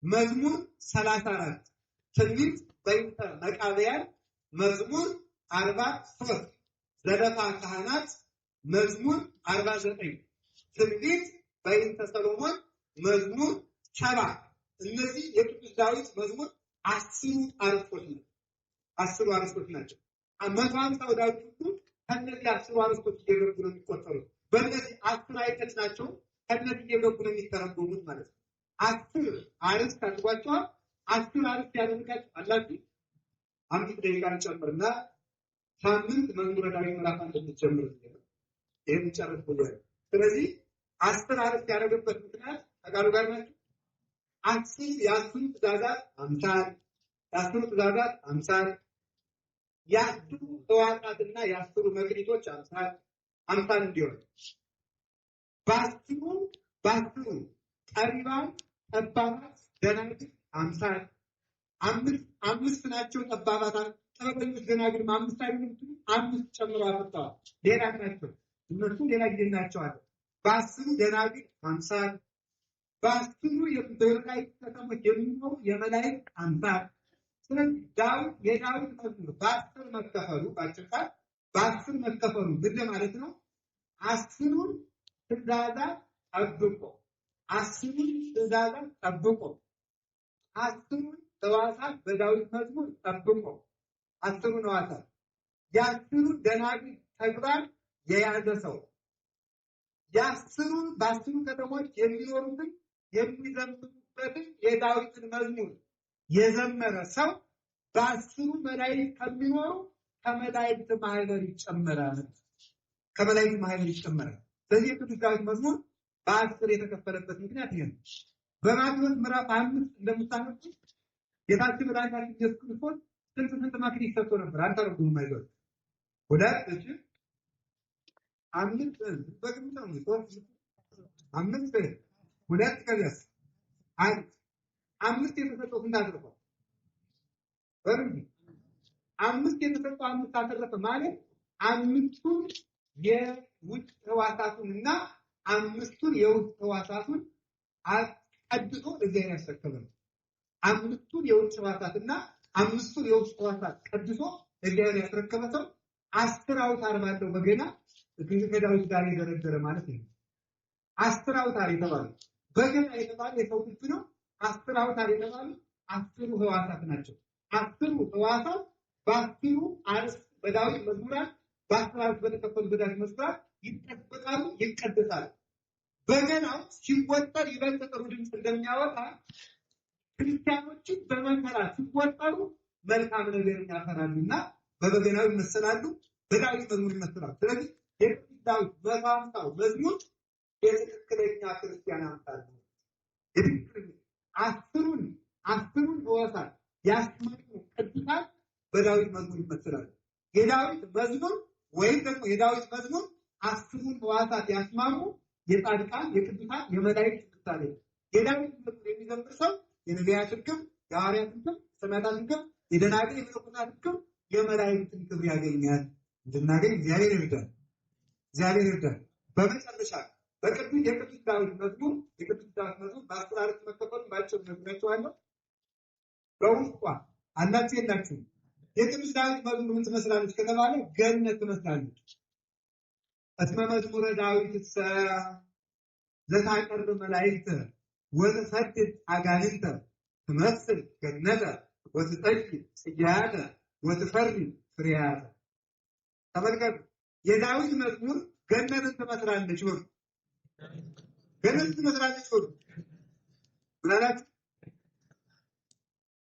መዝሙር 34 ትንቢት በእንተ መቃብያን መዝሙር 43 ዘደፋ ካህናት መዝሙር 49 ትንቢት በእንተ ሰሎሞን መዝሙር 70 እነዚህ የቅዱስ ዳዊት መዝሙር 10 አርዕስቶች ናቸው። 150 ዳዊት ሁሉ ከነዚህ 10 አርዕስቶች እየገቡ ነው የሚቆጠሩት። በእነዚህ 10 አይነት ናቸው ከነዚህ እየገቡ ነው የሚተረጎሙት ማለት ነው። 10 አርዕስት አድርጓቸዋል። 10 አርዕስት ያደርጋቸው አላችሁ። 5 ደቂቃ እንጨምርና ሳምንት መዝሙረ ዳዊት ምዕራፍ 1 እንጀምር ነው። ይሄን ጨርስ ብሏል። ስለዚህ 10 አርዕስት ያደረገበት ምክንያት ተቃሉ ጋር ናቸው። 10 የአስሩ ትእዛዛት አምሳል የአስሩ ሕዋሳትና የአስሩ መክሊቶች አምሳል እንዲሆን በአስሩ ጠቢባን ጠባባት ደናግል አምሳል አምስት ናቸው። ጠባባት ጥበበኞች ደናግል 5 አይነት 5 ጨምሮ አፈጣዋል። ሌላ ናቸው እነሱ ሌላ ጊዜ ናቸዋል። በአስሩ ደናግል አምሳል በአስሩ የመላእክት ከተሞች የሚኖሩ የመላእክት አምሳል። ስለዚህ የዳዊት መዝሙር በ10 መከፈሉ ባጭቃል በ10 መከፈሉ ምን ማለት ነው? 10ሩን ትእዛዛት ጠብቆ 10ሩን ሕዋሳት በዳዊት መዝሙር ጠብቆ 10ሩን ሕዋሳት የ10ሩን ደናግል ተግባር የያዘ ሰው በ10ሩ ከተሞች የሚኖሩትን የሚዘምሩበትን የዳዊትን መዝሙር የዘመረ ሰው በ10ሩ መላእክት ከሚኖሩ ከመላእክት ማህበር ይጨመራል። ስለዚህ የቅዱስ ዳዊት መዝሙር በ10 የተከፈለበት ምክንያት ይሄ ነው። በማቴዎስ ምዕራፍ 5 እንደምታነቡ ጌታችን መድኃኒታችን ኢየሱስ ክርስቶስ ስንት መክሊት ሰጥቶ ነበር? አንተረጉም አይደል? ሁለት ከዚያስ አምስት የተሰጠው ስንት አተረፈ? አምስት የተሰጠው 5 አተረፈ ማለት 5ቱን የውጭ ሕዋሳቱንና 5ቱን የውስጥ ሕዋሳቱን አቀድሶ እግዚአብሔር ያስረከበ ነው። 5ቱን የውጭ ሕዋሳትና 5ቱን የውስጥ ሕዋሳት ቀድሶ እግዚአብሔር ያስረከበ ሰው 10 አውታር ባለው በገና ከዳዊት ጋር የደረደረ ማለት ነው። 10 አውታር የተባለው በገና የተባለ የሰው ልብ ነው። 10 አውታር የተባሉ 10 ሕዋሳት ናቸው። 10 ሕዋሳት በ10 አርዕስት በዳዊት መዝሙራት በ10 በተከፈሉ በዳዊት መዝሙራት ይጠበቃሉ፣ ይቀደሳሉ። በገናው ሲወጠር ይበልጥ ጥሩ ድምፅ እንደሚያወጣ ክርስቲያኖችን በመከራ ሲወጠሩ መልካም ነገር ያፈራሉና በበገናው ይመሰላሉ፣ በዳዊት መዝሙር ይመሰላሉ። ስለዚህ የቅዱስ ዳዊት በ50 መዝሙር የትክክለኛ ክርስቲያን አምሳል ነው። አስሩን ሕዋሳት ያስማሙ ቅዱሳን በዳዊት መዝሙር ይመሰላሉ። የዳዊት መዝሙር ወይም ደግሞ የዳዊት መዝሙር 10ሩን ሕዋሳት ያስማሙ የጻድቃን የቅዱሳን የመላእክት ምሳሌ ነው። የዳዊት መዝሙር የሚዘምር ሰው የነቢያትን ክብር፣ የሐዋርያትን ክብር፣ የሰማዕታትን ክብር፣ የደናግል የመነኮሳትን ክብር፣ የመላእክትን ክብር ያገኛል። እንድናገኝ እግዚአብሔር ይርዳል። በመጨረሻ የቅዱስ ዳዊት መዝሙር በ10 አርዕስት መከፈሉ ባጭሩ ነግራችኋለሁ። በውስጧ አላችሁ የላችሁም? የቅዱስ ዳዊት መዝሙር ምን ትመስላለች ከተባለ ገነት ትመስላለች። እስመ መዝሙረ ዳዊት ዘታቀርብ መላእክት ወትሰድድ አጋንንተ ትመስል ገነተ ወትጠይቅ ጽጌያተ ወትፈሪ ፍሬያተ። ተመልከቱ፣ የዳዊት መዝሙር ገነትን ትመስላለች። ገነትን ትመስላለች። ምናላችሁ?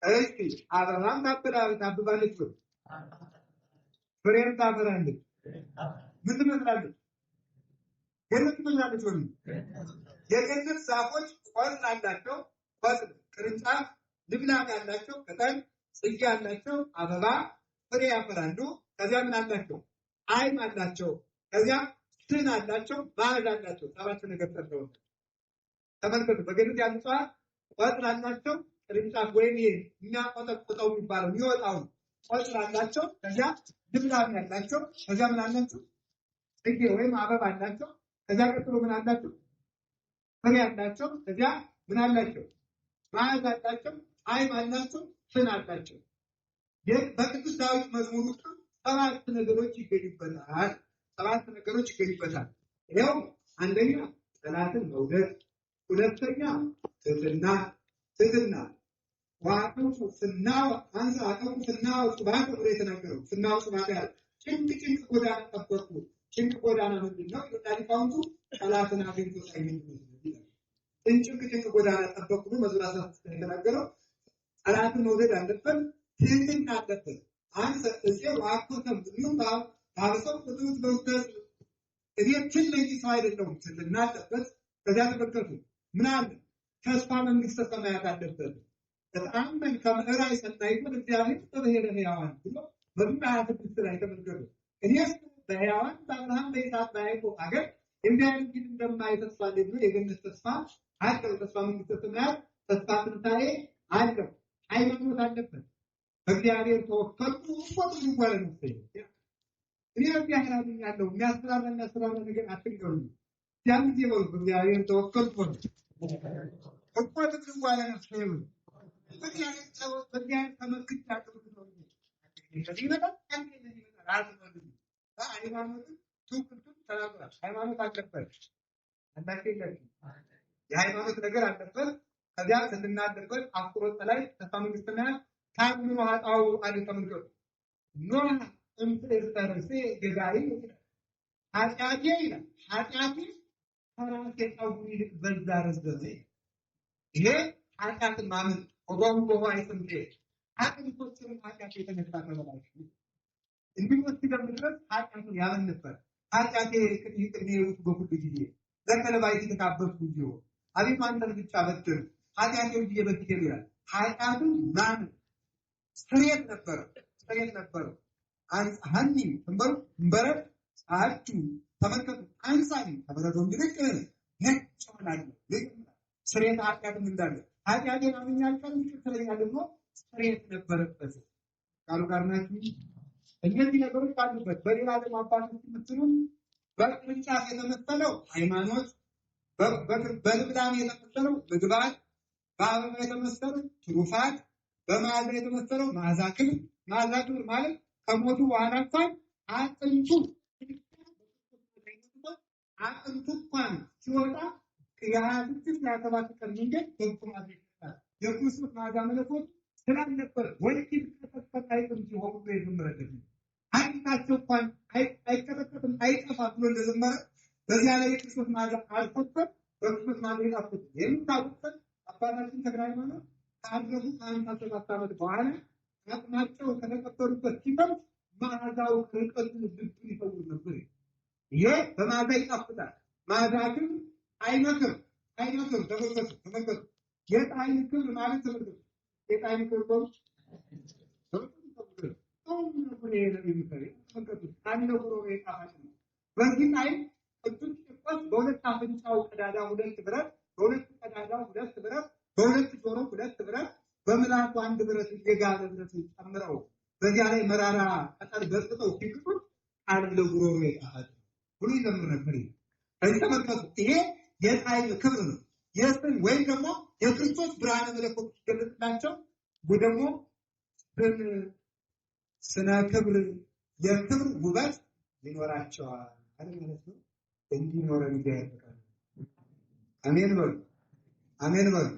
እሺ አበባም ታብባለች፣ ፍሬም ታፈራለች። ምን ትመስላለች? ገነት ምን አለች ወይ? የገነት ዛፎች ቆጽ አላቸው፣ ቆጽ ቅርንጫፍ፣ ልምላሜ ያላቸው፣ ቅጠል፣ ጽጌ ያላቸው፣ አበባ ፍሬ ያፈራሉ። ከዚያ ምን አላቸው? አይን አላቸው። ከዚያ ስን አላቸው፣ ማዕድ አላቸው። ሰባት ነገር ጠርተው ተመልከቱ። በገነት ያሉ እጽዋት ቆጽ አላቸው፣ ቅርንጫፍ ወይም የሚያቆጠቁጠው የሚባለው የሚወጣው ቆጽ አላቸው። ከዚያ ልምላሜ ያላቸው፣ ከዚያ ምን አላቸው? ጽጌ ወይም አበባ አላቸው። ከዚያ ቀጥሎ ምን አላቸው? ፍሬ አላቸው። ከዚያ ምን አላቸው? ማዕድ አላቸው፣ አይን አላቸው፣ ስን አላቸው። በቅዱስ ዳዊት መዝሙር ውስጥ ሰባት ነገሮች ይገኙበታል። ሰባት ነገሮች ይገኙበታል። ይኸው አንደኛ ጠላትን መውደድ፣ ሁለተኛ ትህትና፣ ዋቅም ስናው አንተ አቀም ስናው ጽባህ ብሎ የተናገረው ስናው ጽባህ ያለ ጭንቅ ጎዳና ጠበቁ። ጭንቅ ጎዳና ምንድን ነው? ሊቃውንቱ ጠላትን አግኝቶ ሳይሆን ጭንቅ ጎዳና ጠበቁ ነው መዝሙር 16 የተናገረው። ጠላትን መውደድ አለበት፣ ትህትና አለበት። አንተ እዚህ ዋቅም ምንም ባልሰው ቁጥሩት በውደስ እኔ ትልቅ ሰው አይደለሁም። ትህትና አለበት። ከዚያ ተመልከቱ ምን አለ? ተስፋ መንግስተ ሰማያት አለበት። በጣም መልካም ራእይ ሰናይቱን እግዚአብሔር በብሔረ ሕያዋን ብሎ በሉቃስ 26 ላይ ተመልከቱ። እኔስ በሕያዋን በአብርሃም በይስሐቅ በያዕቆብ አገር እግዚአብሔር ግን እንደማይ ተስፋ አለኝ ብሎ የገነት ተስፋ አለው። ተስፋ መንግስተ ሰማያት ተስፋ ትንሣኤ አለው። ሃይማኖት አለበት። በእግዚአብሔር ተወከልኩ ወጥቶ ይጓለ ነው። እኔ እግዚአብሔር አምኛለሁ። የሚያስፈራራና ስራና ነገር አትንገሩ። ያን ጊዜ በሉ በእግዚአብሔር ተወከልኩ እኮ ትጓለ ነው። በእግዚአብሔር ተመክቻለሁ ነው። ከዚህ በጣም ሃይማኖትን ትውክልቱን ተናግሯል። ሃይማኖት አለበት አላከለም። የሃይማኖት ነገር አለበት። ከዚያ ስንናገርበት አፍሮት ላይ ተስፋ መንግስተ ሰማያት ታምኑ ኃጣው አለ ተመልከቱ። ኖህ እንተርተርሴ ገዳይ ኃጢአቴ ይላል። ኃጢአቴ ከራሴ ጠጉር ይልቅ በዛ ረዘመ። ይሄ ኃጢአትን ማመን ወጓም በኋላ ይሰምቴ አጥንቶችን ኃጢአት የተነሳ ተበላሽ እንዲወስ ሲደምድረስ ኃጢአትን ያመን ነበር። ኃጢአቴ ይቅር ይውት በሁሉ ጊዜ ለከለባይ ተካበቱ ጊዜ አቤት አንተን ብቻ በትር ኃጢአቴ ይየ በትር ይላል። ኃጢአቱን ማመን ስርየት ነበር። አንሳኒ እንበሩ እንበረ አቹ ተመልከቱ። አንሳኒ ተበረዶ ይልቅ ነጭ ሆናል። ስርየት ኃጢአትን እንዳለ ኃጢአቴን አምኛል ቀን ይከተለኛል ደግሞ ስርየት ነበረበት። ቃሉ ጋር ናችሁ። እነዚህ ነገሮች አሉበት። በሌላ ደግሞ አባቶች ምትሉ በቅርንጫፍ የተመሰለው ሃይማኖት፣ በልምላሜ የተመሰለው ምግባር፣ በአበባ የተመሰለው ትሩፋት፣ በመዓዛ የተመሰለው መዓዛ ክብር። መዓዛ ክብር ማለት ከሞቱ በኋላ እንኳን አጥንቱ እንኳን ሲወጣ የ26 የ27 ቀን መንገድ በኩማት ይፈታል። የክርስቶስ መዓዛ መለኮት ስላልነበር ወልቂት ከተፈታ አይጥም ሲሆኑ የዘመረለት አይታቸው እንኳን አይቀጠቀጥም አይጠፋ ብሎ እንደዘመረ በዚያ ላይ የክርስቶስ መዓዛ አልፈበት በክርስቶስ መዓዛ ይጣፍጥ የሚታወቀን አባታችን ተክለ ሃይማኖት ካረፉ ከ57 ዓመት በኋላ አጥማቸው ከተቀበሩበት ሲፈም መዓዛው ርቀቱ ልብን ይፈውስ ነበር። ይሄ በመዓዛ ይጣፍጣል። መዓዛ ግን አይመክም። ተመልከቱ። የጣዕም ክብር ማለት ተመልከቱ። የጣዕም ክብር በዚህ ጣዕም ቅዱስ ቂርቆስ በሁለት አፍንጫው ቀዳዳ 2 ብረት፣ በሁለት ቀዳዳው 2 ብረት፣ በሁለት ጆሮ 2 ብረት፣ በምላሱ 1 ብረት የጋለ ብረት ጨምረው በዚያ ላይ መራራ ቅጠል በጥተው ሲግጡት ቃል ለጉሮሮ ይጣፋል ብሎ ይዘምር ነበር። ተመልከቱ። ይሄ የጣዕም ክብር ነው። የስም ወይም ደግሞ የክርስቶስ ብርሃነ መለኮት ሲገለጥላቸው ደግሞ ስነ ክብር የክብር ውበት ይኖራቸዋል ማለት ነው። እንዲኖረን ይያደርጋል። አሜን በሉ።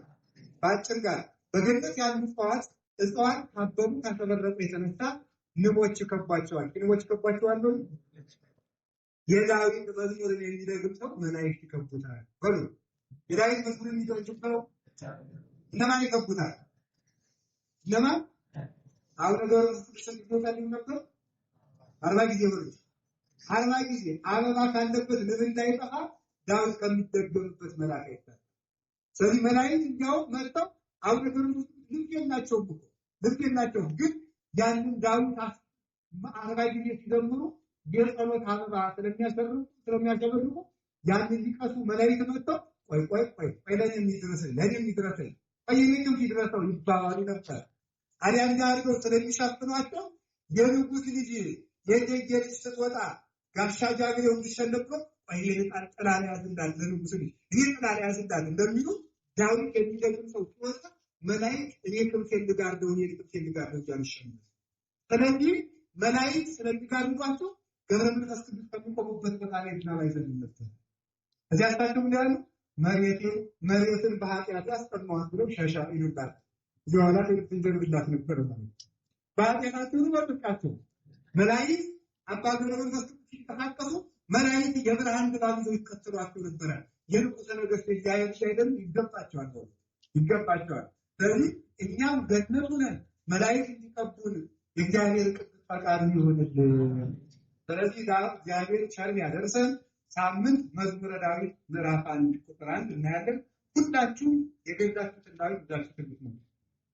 ባጭር ጋር በገነት ያሉ እጽዋት ካበቡ ከተመረጡ የተነሳ ንቦች ይከቧቸዋል። ንቦች ይከቧቸዋል። የዳዊት መዝሙርን የሚደግም ሰው መላእክት ይከቡታል። በሉ የዳዊት መዝሙርን የሚደግም ሰው እነማን ይከቡታል? እነማን? አሁን ነገሩ ተሰጥቶታል ነበር 40 ጊዜ በሉ 40 ጊዜ አበባ ካለበት ንብ እንዳይጠፋ ዳዊት ከሚደገምበት መልአክ አይታል። ስለዚህ መላእክት እንዲያው መጥተው አሁን ነገር ልብ የላቸውም ግን ያንን ዳዊት አርባ ጊዜ ሲዘምሩ የጸሎት አበባ ስለሚያሸበርቁ ያንን ሊቀሱ መላእክት መጥተው ቆይ ለኔም ይድረሰኝ የኔም ይድረሰው ይባባሉ ነበር። አዲያ እንዲያርገው ስለሚሸፍኗቸው የንጉሥ ልጅ የእቴጌ ልጅ ስትወጣ ጋሻ ጃግሬው እንዲሸነፍ ይልቃል ጥላ ያዝ እንዳለ ንጉሥ ልጅ ይህ ጥላ ያዝ እንዳለ እንደሚሉ ዳዊት የሚደግም ሰው ሲወጣ መላእክት እኔ ክንፌን ልጋርደው እያሉ ይሸምናል። ስለዚህ መላእክት ስለሚጋርዷቸው ገብረ መንፈስ ቅዱስ ከሚቆሙበት ቦታ ላይ ዝናብ አይዘንብም። እዚያ አስታቸው እንዳሉ መሬትን በኃጢአት ያስጠማዋት ብለው ሸሻ ይሉታል። እዚህ በኋላ ትንዘርብላት ነበር ማለት በኃጢአታቸውን ወጥቃቸው መላእክት አባ ገብረ መንፈስ ቅዱስ ሲተካከሱ መላእክት የብርሃን ድባብ ይዘው ይከተሏቸው ነበረ። የንጉሠ ነገሥት እግዚአብሔር አይደል ይገባቸዋል። ስለዚህ እኛም ገነቱ ነን መላእክት እንዲቀቡን የእግዚአብሔር ቅዱስ ፈቃድ ይሁንልን። ስለዚህ እግዚአብሔር ቸር ያደርሰን። ሳምንት መዝሙረ ዳዊት ምዕራፍ 1 ቁጥር 1 እናያለን። ሁላችሁም የገዛችሁትን ዳዊት ይዛችሁ ነው።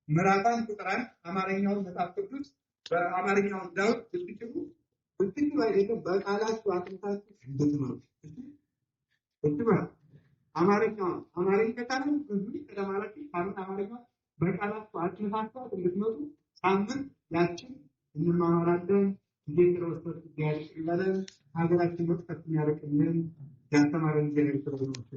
ምዕራፍ 1 ቁጥር 1 አማርኛውን መጽሐፍ ቅዱስ በአማርኛው ዳዊት ብትችሉ አይደለም በቃላችሁ አጥንታችሁ እንድትመሩ አማርኛ ከታለ ብዙ ከተማራችሁ አማርኛ በቃላችሁ አጥንታችሁ እንድትመሩ ሳምንት ያችን እንማማራለን። እንዴት ነው ወስደት ያለ ሀገራችን ወጥተት የሚያረቅልን ያስተማረን እግዚአብሔር ይመስገን።